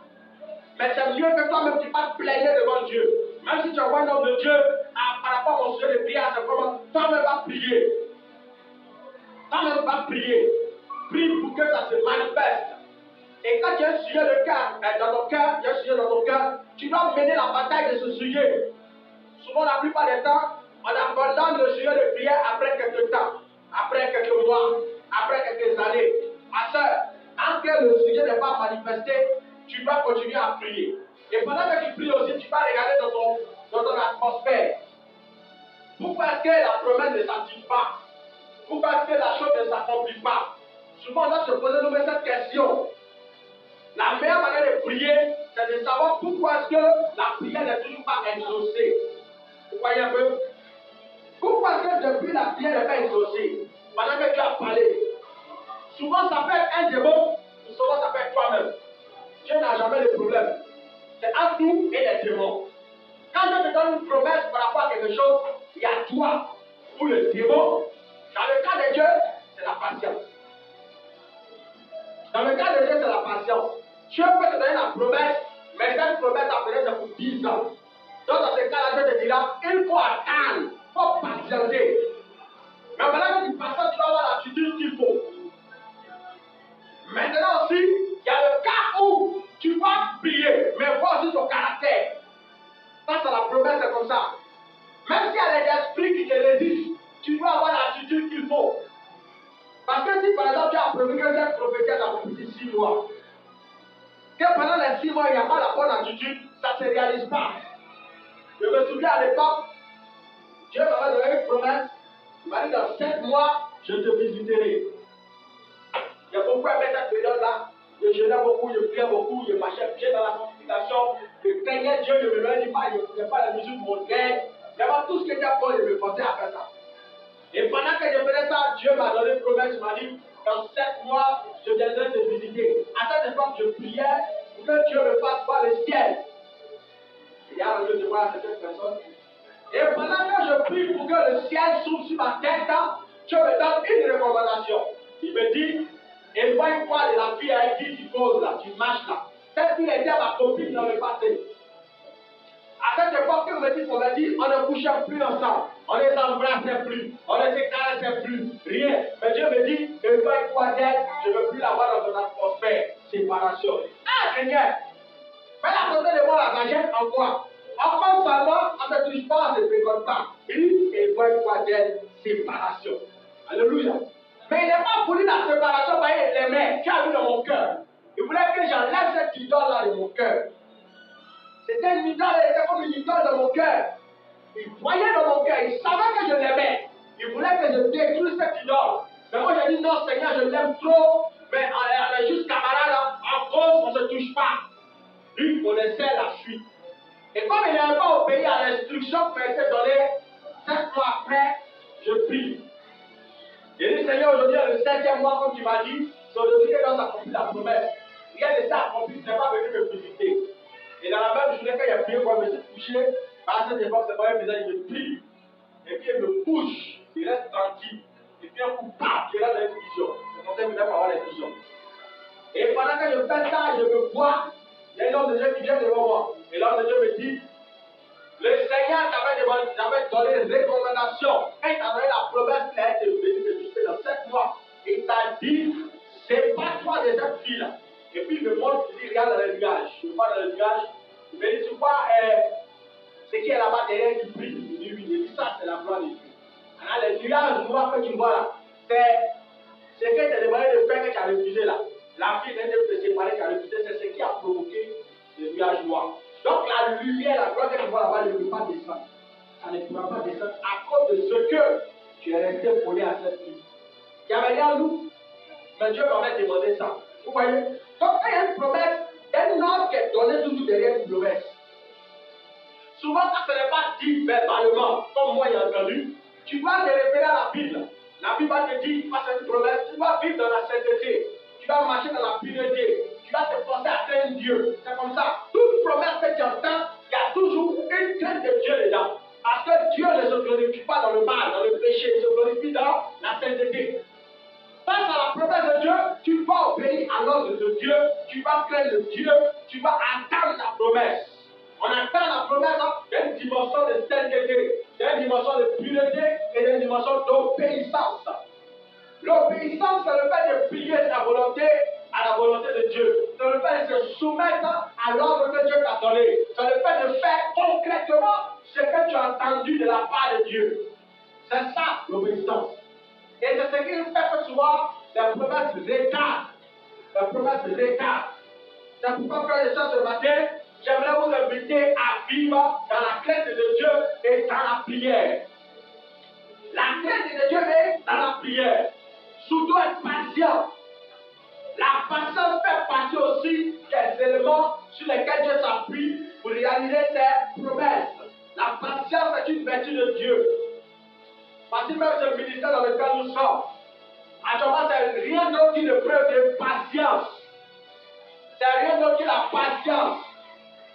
Speaker 1: Mais c'est mieux que toi-même tu fasses plaider devant Dieu. Même si tu envoies un homme de Dieu par rapport à mon sujet de prière, c'est comment toi-même vas prier. Toi-même vas prier. Prie pour que ça se manifeste. Et quand tu as un sujet de cœur dans ton cœur, tu as un sujet dans ton cœur, tu dois mener la bataille de ce sujet. Souvent, la plupart des temps, on abandonne le sujet de prière après quelques temps, après quelques mois, après quelques années. Ma soeur, tant que le sujet n'est pas manifesté, tu dois continuer à prier. Et pendant que tu pries aussi, tu vas regarder dans ton atmosphère. Pourquoi est-ce que la promesse ne s'active pas? Pourquoi est-ce que la chose ne s'accomplit pas? Souvent, on doit se poser nous-mêmes cette question. La meilleure manière de prier, c'est de savoir pourquoi est-ce que la prière n'est toujours pas exaucée. Vous voyez un peu? Pourquoi est-ce que depuis la prière n'est pas exaucée? Pendant que tu as parlé. Souvent, ça peut être un démon, ou souvent, ça peut être toi-même. Dieu n'a jamais de problème. C'est entre nous et les démons. Quand Dieu te donne une promesse par rapport à quelque chose, il y a toi ou le démon. Dans le cas de Dieu, c'est la patience. Dans le cas de Dieu, c'est la patience. Dieu peut te donner la promesse, mais cette promesse a peut-être pour 10 ans. Donc dans ce cas-là, Dieu te dira, il faut attendre, il faut patienter. Mais maintenant que tu patientes, tu dois avoir l'attitude qu'il faut. Maintenant aussi, il y a le cas où tu vas prier, mais vois aussi ton caractère. Face à la promesse, c'est comme ça. Même s'il y a des esprits qui te résistent, tu dois avoir l'attitude qu'il faut. Parce que si par exemple tu as promis que cette prophétie est accomplie 6 mois, que pendant les 6 mois il n'y a pas la bonne attitude, ça ne se réalise pas. Je me souviens à l'époque, Dieu m'avait donné une promesse, il m'a dit dans 7 mois, je te visiterai. J'ai beaucoup aimé cette période-là, je jeûnais beaucoup, je priais beaucoup, je marchais pied dans la sanctification, je craignais Dieu, je ne me réunis pas, je ne faisais pas la musique mondaine, vraiment tout ce qui était bon, je me forçais à faire ça. Et pendant que je faisais ça, Dieu m'a donné une promesse, il m'a dit, dans 7 mois, je viendrai te visiter. À cette époque, je priais pour que Dieu me fasse voir le ciel. Il y a un lieu de voir cette personne. Et pendant que je prie pour que le ciel s'ouvre sur ma tête, Dieu me donne une recommandation. Il me dit, éloigne-toi de la fille avec qui tu causes là, tu marches là. Cette fille était ma copine dans le passé. À cette époque, on me dit, on ne couchait plus ensemble, on ne s'embrassait plus, on ne se caressait plus, rien. Mais Dieu me dit, éloigne-toi d'elle, je ne veux plus la voir dans ton atmosphère. Séparation. Ah, Seigneur, fais la côté de moi la sagesse en quoi? En quoi seulement, on ne touche pas, on ne se fréquente pas. Il dit, éloigne-toi d'elle, séparation. Alléluia. Mais il n'est pas voulu la séparation parce qu'il l'aimait. Tu as vu dans mon cœur. Il voulait que j'enlève cette idole-là de mon cœur. C'était une idole, elle était comme une idole dans mon cœur. Il voyait dans mon cœur, il savait que je l'aimais. Il voulait que je détruise cette idole. Mais moi j'ai dit non Seigneur, je l'aime trop, mais on est juste camarades, en cause on ne se touche pas. Lui connaissait la suite. Et comme il n'avait pas obéi à l'instruction qui m'a été donnée, 7 mois après, je prie. J'ai dit Seigneur, aujourd'hui le 7e mois, comme tu m'as dit, c'est aujourd'hui que dans accompli la promesse. Rien de ça accompli, tu n'es pas venu me visiter. Et dans la même journée, quand il a prié pour me coucher, à cette époque, c'est pas un visage, il me prie. Et puis il me couche, il reste tranquille. Et puis un coup, paf, il reste dans une vision. C'est comme ça qu'il faut avoir les visions. Et pendant que je fais ça, je me vois, il y a un homme de Dieu qui vient devant moi. Et l'homme de Dieu me dit, le Seigneur t'avait donné une recommandation. Quand il t'a donné la promesse qu'il a été venu te visiter dans 7 mois, il t'a dit, c'est pas toi de cette fille-là. Et puis il me montre, il dit, regarde dans les nuages. Je vois dans les nuages. Il me dit, tu vois ce qui est là-bas derrière qui brille. Il dit, oui, il dit, ça, c'est la gloire de Dieu. Alors, les nuages noirs que tu vois là, c'est ce que tu as demandé de faire que tu as refusé là. La vie vient de te séparer, tu as refusé, c'est ce qui a provoqué les nuages noirs. Donc la lumière, la gloire que tu vois là-bas ne peut pas descendre. Ça ne pourra pas descendre à cause de ce que tu es resté collé à cette vie. Il y avait rien en nous, mais Dieu m'avait demandé ça. Vous voyez? Donc quand il y a une promesse, il y a une ordre qui est donnée toujours derrière une promesse. Souvent, quand ce n'est pas dit verbalement, comme moi j'ai entendu, tu dois te référer à la Bible. La Bible va te dire, face à une promesse, tu dois vivre dans la sainteté. Tu dois marcher dans la pureté. Tu dois te forcer à faire un Dieu. C'est comme ça. Toute promesse que tu entends, il y a toujours une crainte de Dieu dedans. Parce que Dieu ne se glorifie pas dans le mal, dans le péché, il se glorifie dans la sainteté. Face à la promesse de Dieu, tu vas obéir à l'ordre de Dieu, tu vas craindre Dieu, tu vas attendre la promesse. On attend la promesse d'une dimension de sainteté, d'une dimension de pureté et d'une dimension d'obéissance. L'obéissance, c'est le fait de plier sa volonté à la volonté de Dieu. C'est le fait de se soumettre à l'ordre que Dieu t'a donné. C'est le fait de faire concrètement ce que tu as entendu de la part de Dieu. C'est ça l'obéissance. Et c'est ce qui fait que souvent, les promesses retardent. Les promesses retardent. C'est pourquoi, frères et sœurs, ce matin, j'aimerais vous inviter à vivre dans la crainte de Dieu et dans la prière. La crainte de Dieu est dans la prière. Surtout être patient. La patience fait partie aussi des éléments sur lesquels Dieu s'appuie pour réaliser ses promesses. La patience est une vertu de Dieu. Parce que même ce ministère dans lequel nous sommes, actuellement, c'est rien d'autre qu'une preuve de patience. C'est rien d'autre que la patience.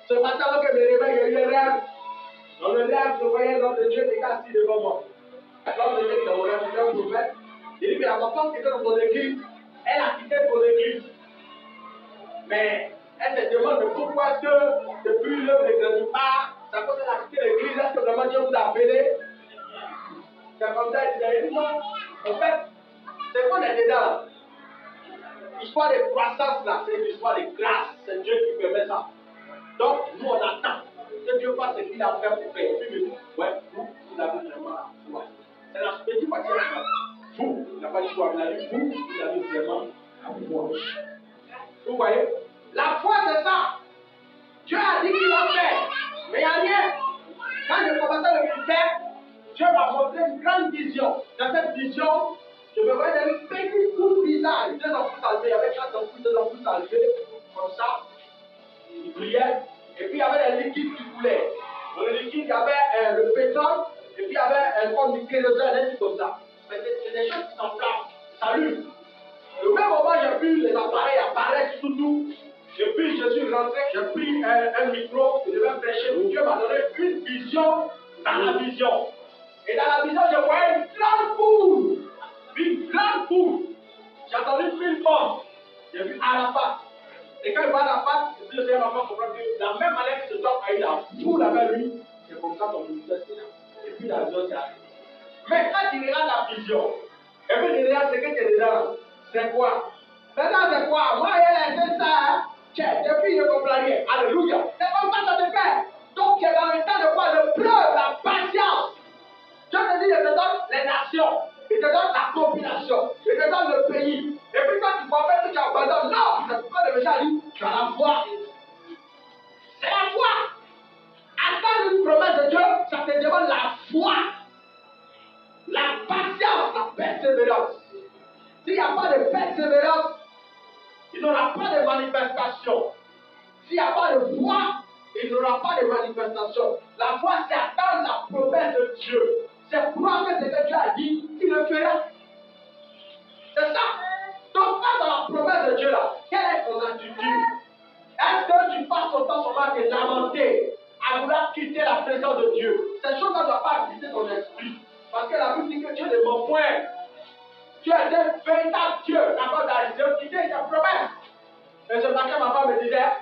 Speaker 1: Ce matin, lorsque je me réveille, j'ai eu un rêve. Dans le rêve, je voyais l'homme de Dieu qui est assis devant moi. L'homme de Dieu qui est dans mon rêve, c'est un prophète. Il dit, mais la femme qui était dans ton église, elle a quitté ton église. Mais elle se demande pourquoi est-ce que depuis l'œuvre ne grandit pas, ça cause qu'elle a quitté l'église, est-ce que vraiment Dieu vous a appelé? C'est comme ça, il dit, non, en fait, c'est qu'on est dedans. L'histoire de croissance là, c'est une histoire de grâce, c'est Dieu qui permet ça. Donc, nous on attend que Dieu fasse ce qu'il a fait pour faire. Et puis, il dit, ouais, vous avez vraiment foi. C'est la petite partie de ça. Vous, il n'a pas dit quoi, il a dit, vous avez vraiment la foi. Vous voyez? La foi, c'est ça. Dieu a dit qu'il va faire, mais il n'y a rien. Quand je commençais le ministère, Dieu m'a montré une grande vision. Dans cette vision, je me voyais dans une petite coupe bizarre. Deux enfants salvés, il y avait 4 enfants, 2 enfants salvés, comme ça. Ils priaient, et puis il y avait des liquides qui coulaient. Dans le liquide, il y avait le pétrole, et puis il y avait un comme du kérosène, un truc comme ça. Mais c'est des choses qui s'enflamment, ça s'allument. Au même moment, j'ai vu les appareils apparaître tout doux. Et puis je suis rentré, j'ai pris un micro, je devais prêcher. Dieu m'a donné une vision dans la vision. Et dans la vision, je voyais une grande foule. Une grande foule. J'ai entendu une force. J'ai vu Arafat. Et quand il voit Arafat, je sais ma femme comprend que la même manière que ce homme a eu la foule avec lui, c'est comme ça qu'on ministère c'est là. Et puis la vision s'est arrêtée. Mais quand tu regardes la vision, et puis tu regardes ce que tu es dedans, c'est quoi? Maintenant, c'est quoi? Moi, c'est ça. Depuis, je ne comprends rien. Alléluia. C'est comme ça que ça se fait. Donc, tu es dans le temps de quoi? De preuve, la patience. Dieu te dit, je te donne les nations. Il te donne la population. Il te donne le pays. Et puis, quand tu vois que tu abandonnes, non, c'est pourquoi le message dit, tu as la foi. C'est la foi. Attendre une promesse de Dieu, ça te demande la foi. La patience, la persévérance. S'il n'y a pas de persévérance, il n'y aura pas de manifestation. S'il n'y a pas de foi, il n'y aura pas de manifestation. La foi, c'est attendre la promesse de Dieu. C'est croire que ce que Dieu a dit, il le fera. C'est ça. Donc, face à la promesse de Dieu là, quelle est ton attitude? Est-ce que tu passes ton temps seulement à te lamenter, à vouloir quitter la présence de Dieu? Cette chose ne doit pas quitter ton esprit. Parce que la Bible dit que Dieu ne ment point. Tu es un véritable Dieu capable d'arriver, quitter sa promesse. Et ce matin, ma femme me disait,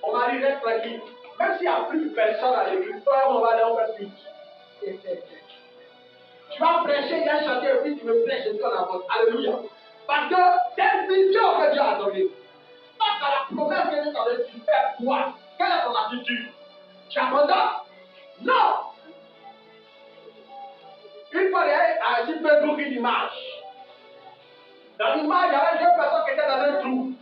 Speaker 1: mon mari reste tranquille. Même s'il n'y a plus personne à l'église, toi, on va aller en faire plus. Tu vas prêcher, il y a un chantier, et puis tu me prêches, et puis on avance. Alléluia. Parce que c'est une vision que Dieu a donnée. Face à la cette année, tu fais quoi? Quelle est ton attitude? Tu abandonnes? Non! Une fois, il y a un Facebook une image. Dans l'image, il y avait deux personnes qui étaient dans un trou.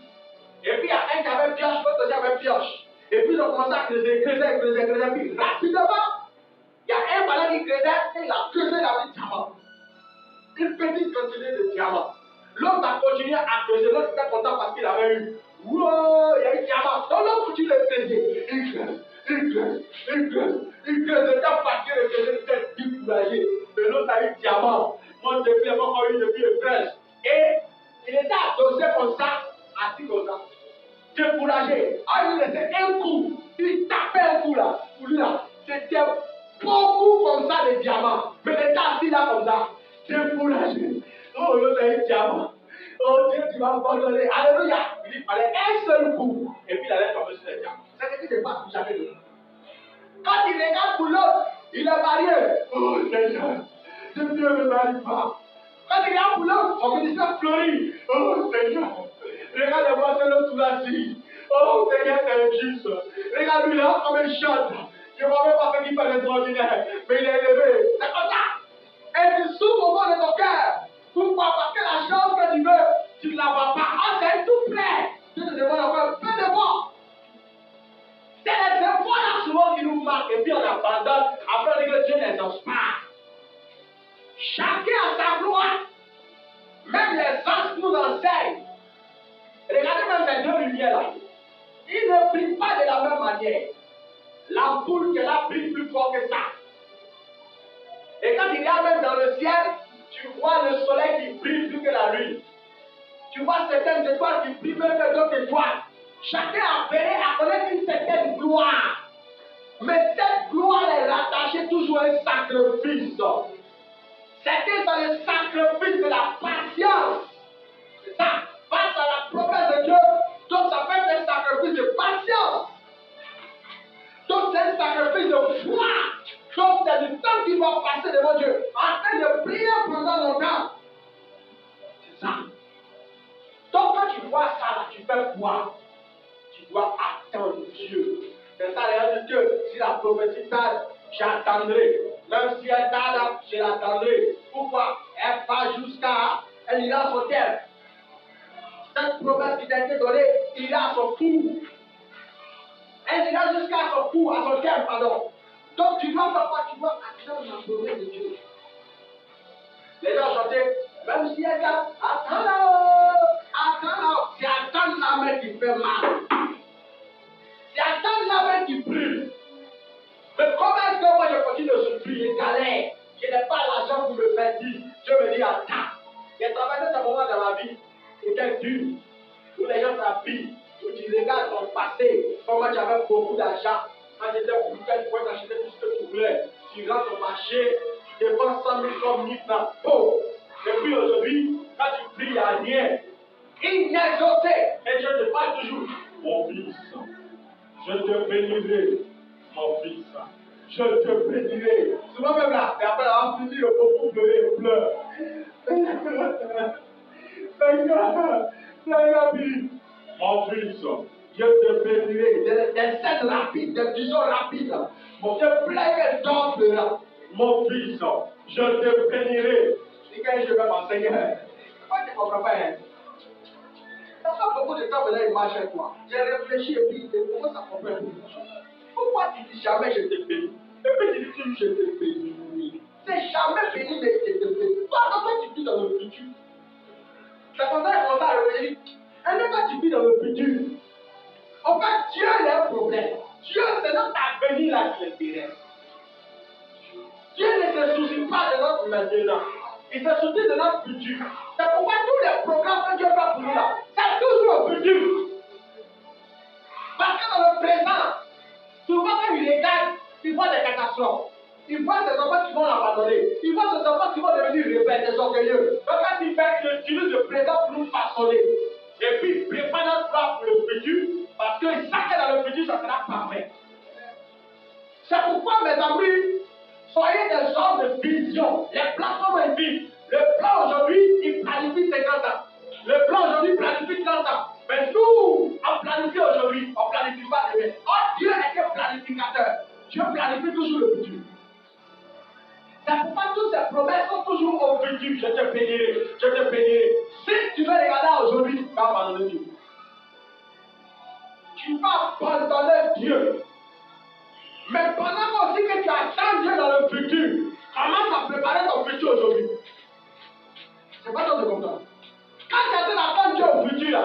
Speaker 1: Et puis, il y a un qui avait pioche, l'autre aussi avait pioche. Et puis, ils ont commencé à creuser. Puis, rapidement, il y a un malade qui creusait et il a creusé dans le diamant. Une petite quantité de diamants. L'autre a continué à creuser. L'autre était content parce qu'il avait eu. Wow, il y a eu diamant. Donc, l'autre continue de creuser. Il creuse. Le temps fatigué de creuser, il était découragé. Mais l'autre a eu diamant. Moi, depuis, moi, encore eu depuis le 13. Et il était adossé comme ça, assis comme ça. Découragé. Ah, il laissait un coup. Il tapait un coup là. Pour lui là. C'était beaucoup comme ça de diamants. Mais il était assis là comme ça. Découragé. Oh, l'autre a eu diamant. Oh Dieu, tu vas abandonner. Alléluia. Il fallait un seul coup. Et puis il allait tomber sur les diamants. C'est ce qui se passe jamais de nous. Quand il regarde pour l'autre, il est marié. Oh Seigneur, ce Dieu ne m'arrive pas. Quand il regarde pour l'autre, son ministère fleurit. Oh Seigneur, regarde-moi, c'est l'autre là-ci. Oh Seigneur, c'est injuste. Regarde-lui là, comme il chante. Je ne vois même pas ce qu'il fait d'extraordinaire. Mais il est élevé. C'est comme ça. Et tu souffres au fond de ton cœur. Pourquoi? Parce que la chose que tu veux, tu ne la vois pas. Ah, c'est tout près. Dieu te demande encore un peu d'effort. C'est les efforts là souvent qui nous marquent. Et puis on abandonne. Après on dit que Dieu ne les exauce pas. Chacun a sa gloire. Même les anges nous enseignent. Regardez même les deux lumières là. Ils ne brillent pas de la même manière. L'ampoule qu'elle a brille plus fort que ça. Et quand il y a même dans le ciel, tu vois le soleil qui brille plus que la lune. Tu vois certaines étoiles qui brillent plus que d'autres étoiles. Chacun a appelé à connaître une certaine gloire. Mais cette gloire est rattachée toujours à un sacrifice. Certains sont le sacrifice de la patience. C'est ça. Face à la promesse de Dieu, donc ça peut être un sacrifice de patience. Donc c'est un sacrifice de foi. Donc c'est du temps qu'il va passer devant Dieu en train de prier pendant longtemps. C'est ça. Donc quand tu vois ça, là, tu fais quoi? Tu dois attendre Dieu. C'est ça les Dieu. Si la prophétie tarde, j'attendrai. Même si elle tarde, je l'attendrai. Pourquoi? Elle va jusqu'à, elle ira à son terme. Cette promesse qui t'a été donnée, il ira à son coup. Elle ira jusqu'à son coup, à son terme, pardon. Donc tu dois faire quoi? Tu dois attendre la promesse de Dieu. Les gens chantaient, même si elle tarde, attends là, c'est attendre la main qui fait mal. C'est attendre la main qui brûle. Mais comment est-ce que moi je continue de souffrir, je galère, je n'ai pas l'argent pour me faire dire, Dieu me dit attends. J'ai traversé ce moment dans ma vie, c'était dur, où les gens s'habillent, où tu regardes ton passé, comment tu avais beaucoup d'argent, quand j'étais pour tu pouvais t'acheter tout ce que tu voulais, tu rentres au marché, tu dépenses 100 000 comme 1000 francs, oh. Et puis aujourd'hui, quand tu pries, il n'y a rien. Il n'est exaucé, et je te parle toujours, mon fils, je te bénirai, mon fils. Je te bénirai. Souvent même là, et après avoir fini, le beaucoup pleurer, il pleure. Seigneur, mon fils, je te bénirai. Des scènes rapides, des visions rapides. Mon Dieu, plein de temps là. Mon fils, je te bénirai. Si quand je vais m'enseigner, pourquoi tu ne comprends pas? Ça fait beaucoup de temps que là, il marche avec toi. J'ai réfléchi et puis, comment ça comprend beaucoup de choses? Pourquoi tu dis jamais je te bénis? Et puis tu dis toujours je te bénis. C'est jamais béni, mais je te bénis. Toi, quand tu vis dans le futur, c'est comme ça qu'on commence à réfléchir. Et même quand tu vis dans le futur, en fait, Dieu a un problème. Dieu, c'est notre avenir là qui l'intéresse. Dieu ne se soucie pas de notre maintenant. Il se soucie de notre futur. C'est pourquoi tous les programmes que Dieu fait pour nous là, c'est toujours au futur. Parce que dans le présent, souvent quand il regarde, il voit des catastrophes. Il voit des enfants qui vont l'abandonner. Il voit des enfants qui vont devenir rebelles, des orgueilleux. Donc quand il fait, il utilise le présent pour nous façonner. Et puis il prépare notre plan pour le futur, parce qu'il sait que dans le futur, ça sera parfait. C'est pourquoi, mes amis, soyez des hommes de vision. Les plans sont magnifiques. Le plan aujourd'hui, il planifie 50 ans. Le plan aujourd'hui planifie 30 ans. Mais nous, on planifie aujourd'hui, on promesses sont toujours au futur. Je te bénirai, je te bénirai. Si tu veux regarder aujourd'hui, tu vas abandonner Dieu. Tu vas abandonner Dieu. Mais pendant aussi que tu attends Dieu dans le futur, commence à préparer ton futur aujourd'hui. C'est pas ça de comprendre. Quand tu es en train d'attendre Dieu au futur, là,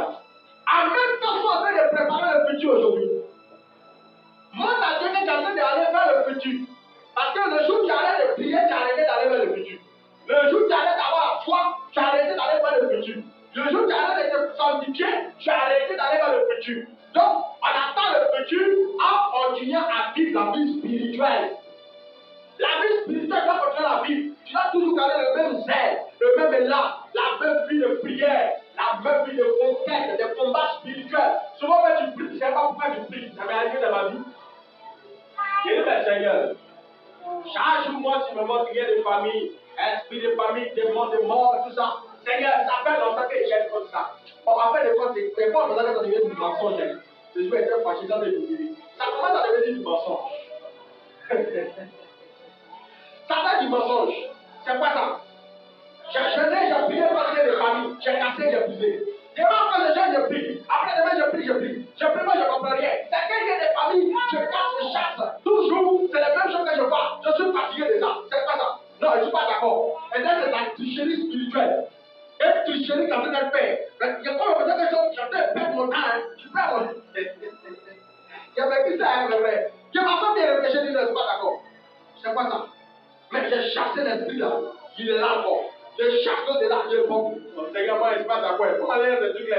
Speaker 1: en même temps, tu es en train de préparer le futur aujourd'hui. Montre à Dieu que tu es en train d'aller vers le futur. Parce que le jour où tu arrêtes de prier, tu as arrêté d'aller vers le futur. Le jour où tu arrêtes d'avoir la foi, tu as arrêté d'aller vers le futur. Le jour où tu arrêtes de te sanctifier, tu as arrêté d'aller vers le futur. Donc, on attend le futur en continuant à vivre la vie spirituelle. La vie spirituelle doit continuer à vivre. Tu dois toujours garder le même zèle, le même élan, la même vie de prière, la même vie de conquête, de combat spirituel. Souvent, quand tu pries, tu ne sais pas pourquoi tu pries. Ça m'est arrivé dans ma vie. J'ai dit, mais Seigneur, chaque jour, moi, tu me montres qu'il y a des familles, esprit de famille, démons de mort, tout ça. Seigneur, ça fait longtemps que j'ai comme ça. Bon, après, des fois, c'est pas longtemps que ça devient du mensonge. Le jour était fâché, ça devient du mensonge. Ça commence à devenir du mensonge. Ça fait du mensonge. C'est quoi ça? J'ai prié parce que les familles, j'ai cassé, j'ai brisé. Demain, quand les gens, je prie. Après, demain, je prie. Je prie, moi, je ne comprends rien. C'est qu'il y a des familles, je casse, je chasse. Toujours, c'est la même chose que je vois. Je suis fatigué de ça. C'est quoi ça? Non, je ne suis pas d'accord. Et là, c'est la tricherie spirituelle. Et tricherie quand tu es fait. Il y a pas quelque chose, je te perds mon temps. Tu perds mon temps. J'ai vécu ça, c'est vrai. Je m'en sens bien réfléchir, je ne suis pas d'accord. C'est quoi ça? Mais j'ai chassé l'esprit là. Il est là encore. J'ai chassé de là. Je le prends. Seigneur, moi, je ne suis pas d'accord. Comment aller dans ce truc là?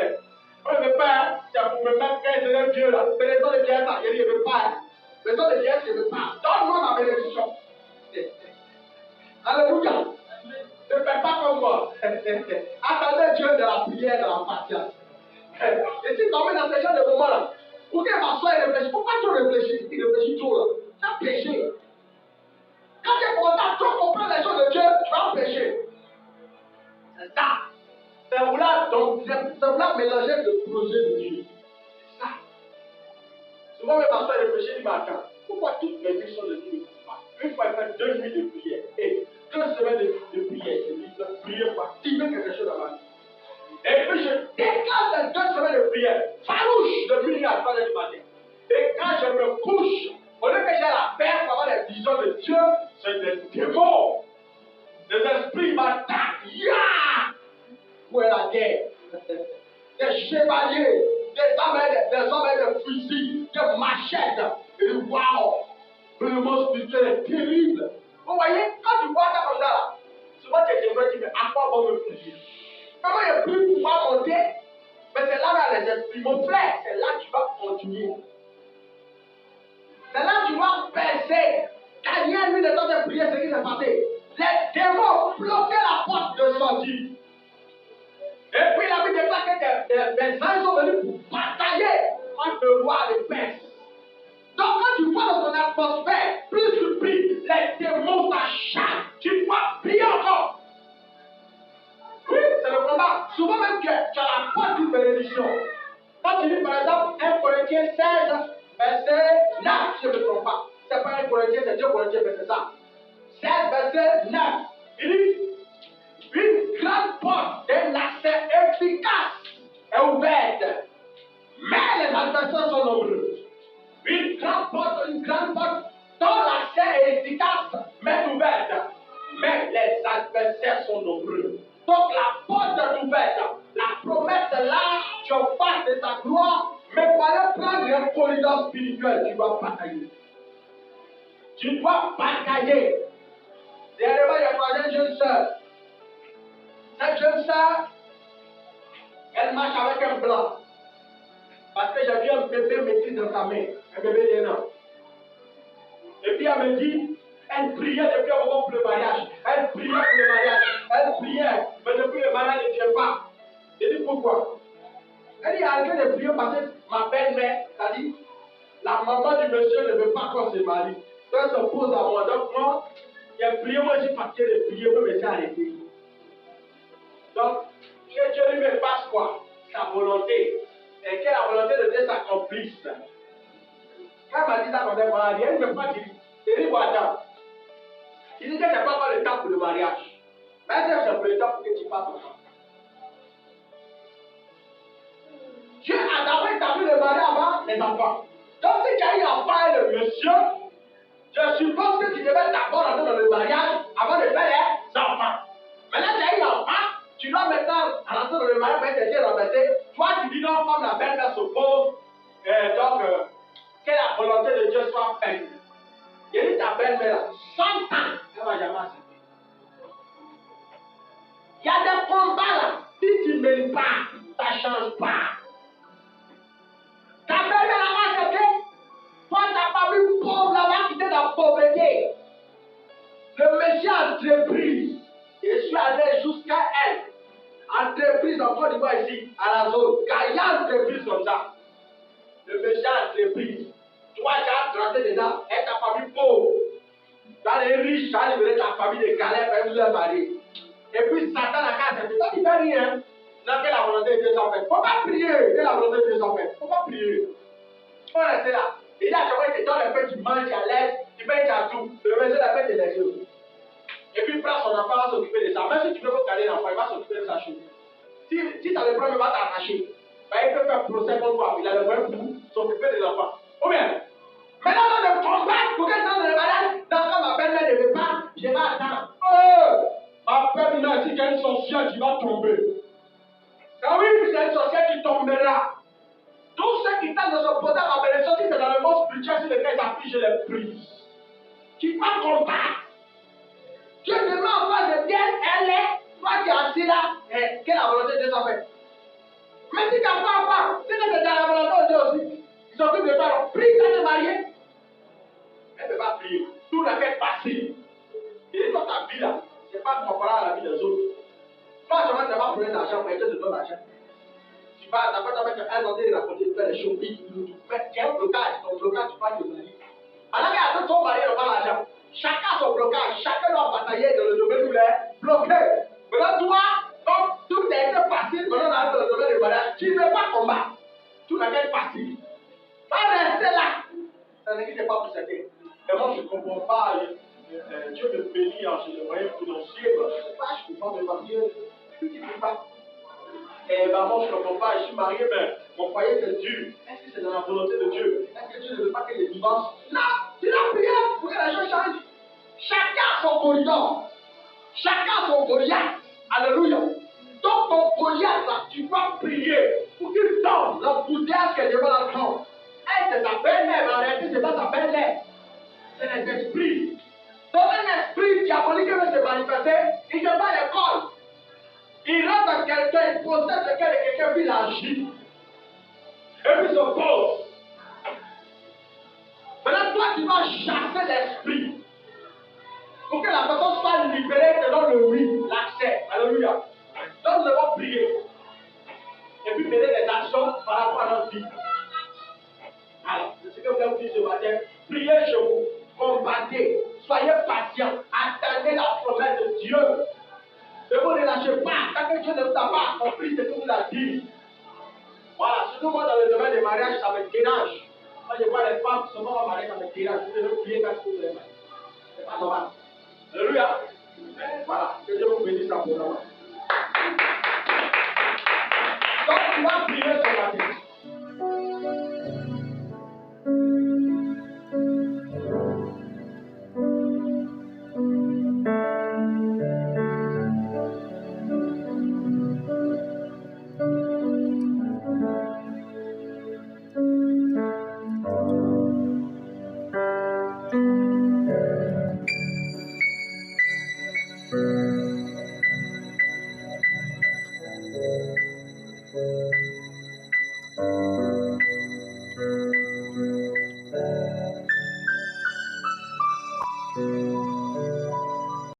Speaker 1: Moi, je ne veux pas. C'est pour me mettre quand c'est un Dieu là. Mais les gens de Dieu, ça, je ne veux pas. Les gens de Dieu, je ne veux pas. Donne-moi ma bénédiction. Alléluia. Ne fais pas comme moi. Attendez Dieu de la prière, de la patience. Et si tu tombes dans ce genre de moments là, pour qu'elle m'assoie et réfléchisse, pourquoi tu réfléchis? Tu réfléchis trop là. Tu as péché. Quand tu es content, tu comprends les choses de Dieu, tu vas pécher. C'est ça. C'est vouloir mélanger le projet de Dieu. C'est ça. Souvent, mes pasteurs réfléchissent, ils m'attendent. Pourquoi toutes mes vies sont de Dieu? Une fois, il fait 2 nuits de prière. Et 2 semaines de prière. Je dis, de prier pour activer quelque chose dans ma vie. Et puis, je déclenche les 2 semaines de prière. Farouche de minuit à 3 heures du matin. Et quand je me couche, au lieu que j'ai la paix pour avoir les visions de Dieu, c'est des démons. Les esprits m'attaquent. Ya! Où est la guerre? Des chevaliers, des hommes avec des fusils, des machettes. Et waouh! Vraiment spirituel est terrible. Vous voyez, quand tu vois ça comme ça, là, souvent tu te dis, mais à quoi bon me prier? Comment il n'y a plus pouvoir monter? Mais c'est là où les esprits. Mon frère, c'est là que tu vas continuer. C'est là que tu vas percer. Daniel, lui, le temps de prier, c'est ce qui s'est passé. Les démons bloquaient la porte de sortie. Et puis, il a mis des plaques des anges sont venus pour batailler entre le roi et le prince. Donc, quand tu vois dans ton atmosphère, plus tu pries, les démons t'acharnent. Tu dois prier encore. Oui, c'est le combat. Souvent même tu as la porte d'une bénédiction. Quand tu lis par exemple 1 Corinthiens 16, verset 9, je ne me trompe pas. C'est pas 1 Corinthiens, c'est 2 Corinthiens, verset ça. 16, verset 9. Il dit, une grande porte d'un accès efficace est ouverte, mais les adversaires sont nombreux. Une grande porte dont l'accès est efficace, mais ouverte, mais les adversaires sont nombreux. Donc la porte est ouverte, la promesse est là, tu es en face de ta gloire, mais pour aller prendre un corridor spirituel, tu dois batailler. Tu dois batailler. Dernièrement, il y a croisé une jeune soeur. Cette jeune soeur, elle marche avec un blanc. Parce que j'ai vu un bébé mettre dans sa main, un bébé d'1 an. Et puis elle me dit, elle priait depuis un moment pour le mariage. Elle priait pour le mariage. Elle priait, mais depuis le mariage ne vient pas. Je dis pourquoi? Elle dit, arrêtez de prier parce que ma belle-mère, c'est-à-dire, la maman du monsieur ne veut pas qu'on se marie. Donc elle se pose à moi. Donc moi, j'ai prié, moi j'ai fatigué de prier, moi je me suis arrêté. Donc, Dieu lui me passe quoi? Sa volonté. Et que la volonté de Dieu s'accomplisse. Quand elle m'a dit ça, elle ne m'a pas dit. Elle ne m'a pas dit. Elle dit, bon, attends. Il dit que ce n'est pas encore le temps pour le mariage. Mais c'est le temps pour que tu passes au temps. Dieu a d'abord établi le mariage avant les enfants. Donc si tu as eu enfant et le monsieur, je suppose que tu devais d'abord entrer dans le mariage avant de faire les enfants. Maintenant, tu as eu enfant, tu dois maintenant rentrer dans le mariage pour être bien renversé. Toi, tu dis non, comme la belle-mère s'oppose, que la volonté de Dieu soit faite. Il dit ta belle-mère, 100 ans, elle ne va jamais accepter. Il y a des combats là. Si tu ne mérites pas, ça ne change pas. Ta belle-mère n'a pas accepté. Toi, ta famille pauvre là-bas qui était dans la pauvreté. Le monsieur entreprise. Je suis allé jusqu'à elle. Entreprise en Côte d'Ivoire ici, à la zone. Il y a une entreprise comme ça. Le monsieur entreprise. Toi, tu as rentré dedans, et ta famille pauvre. Dans les riches, tu as libéré ta famille de galères pour vous marier. Et puis Satan n'a qu'à accepter. Toi, tu ne fais rien. Non, que la volonté de Dieu soit faite. Il ne faut pas prier que la volonté de Dieu soit faite. Il ne faut pas prier. Il faut rester là. Il dit à chaque fois que tu donnes le pain, tu manges, tu as l'aise, tu payes ta tout. Le monsieur la paix de l'exil. Et puis il prend son enfant, va s'occuper de ça. Même si tu veux pas garder l'enfant, il va s'occuper de sa chose. Si ça le prend, il va t'arracher. Il peut faire procès contre toi. Il a le moyen pour s'occuper de l'enfant. Ou bien, maintenant dans le combat, pour que dans le mariage, quand ma belle-mère ne veut pas, je vais attendre. Ma belle-mère, si tu as une sorcière qui va tomber. Quand oui, c'est une sorcière qui tombera. Tous ceux qui tentent de s'opposer à ma bénédiction, si c'est dans le monde spirituel sur lequel j'appuie, je les prie. Qui va combattre. Dieu demande en face de Dieu, elle est, toi qui es assis là, et que la volonté de Dieu soit faite. Mais si tu n'as pas enfant, si tu es dans la volonté de Dieu aussi, ils s'occupent de toi, alors prie quand tu es marié. Elle ne peut pas prier. Tout la fait passive. Et dans ta vie là, ce n'est pas comparable à la vie des autres. Toi, tu vas pas prendre l'argent, mais Dieu te donne l'argent. Tu vas, tu vas mettre un ordre de raconter, tu fais les choses vite, tu fais un blocage, ton blocage, tu parles de mari. Alors qu'il y a d'autres ton mari n'a pas l'argent. Chacun a son blocage, chacun doit batailler dans le domaine où il est bloqué. Maintenant, toi, comme tout a été facile, maintenant dans le domaine du mariage, tu ne veux pas combattre. Tout n'a qu'à être facile. Va rester là. Ça ne n'est pas pour certains. Et moi, je ne comprends pas. Dieu me bénit en les moyens financiers. Je ne sais pas, je ne comprends pas Dieu. Je ne sais pas. Et maman, je ne comprends pas, je suis marié, mais mon foyer c'est dur. Est-ce que c'est dans la volonté de Dieu? Est-ce que Dieu ne veut pas que les divorces? Non, tu dois prier pour que les choses changent. Chacun a son corridor. Chacun a son Goliath. Alléluia. Donc ton Goliath là, tu dois prier pour qu'il tombe la bouteille que Dieu va la prendre. Elle, c'est sa belle-mère, mais en réalité, ce n'est pas sa belle-mère. C'est les esprits. Donc un esprit diabolique qui veut se manifester, il ne va pas à l'école. Il rentre dans quelqu'un, il possède quelqu'un, puis il agit. Et puis il se pose. Maintenant, toi, tu vas chasser l'esprit. Pour que la personne soit libérée, te donne le oui, l'accès. Alléluia. Donc nous devons prier. Et puis mener des actions par rapport à notre vie. Alors, c'est ce que vous avez dit ce matin. Priez chez vous. Combattez. Soyez patients. Attendez la promesse de Dieu. Ne vous relâchez pas. Tant que Dieu ne vous a pas accompli ce que vous a dit. Voilà. Surtout moi dans le domaine des mariages, ça me dérange. Quand je vois les femmes qui sont pas mariées, ça me dérange. Vous devez prier parce que vous les mariez. C'est pas normal. Alléluia. Voilà. Que Dieu vous bénisse en pour nous. Donc, tu vas prier sur la tête.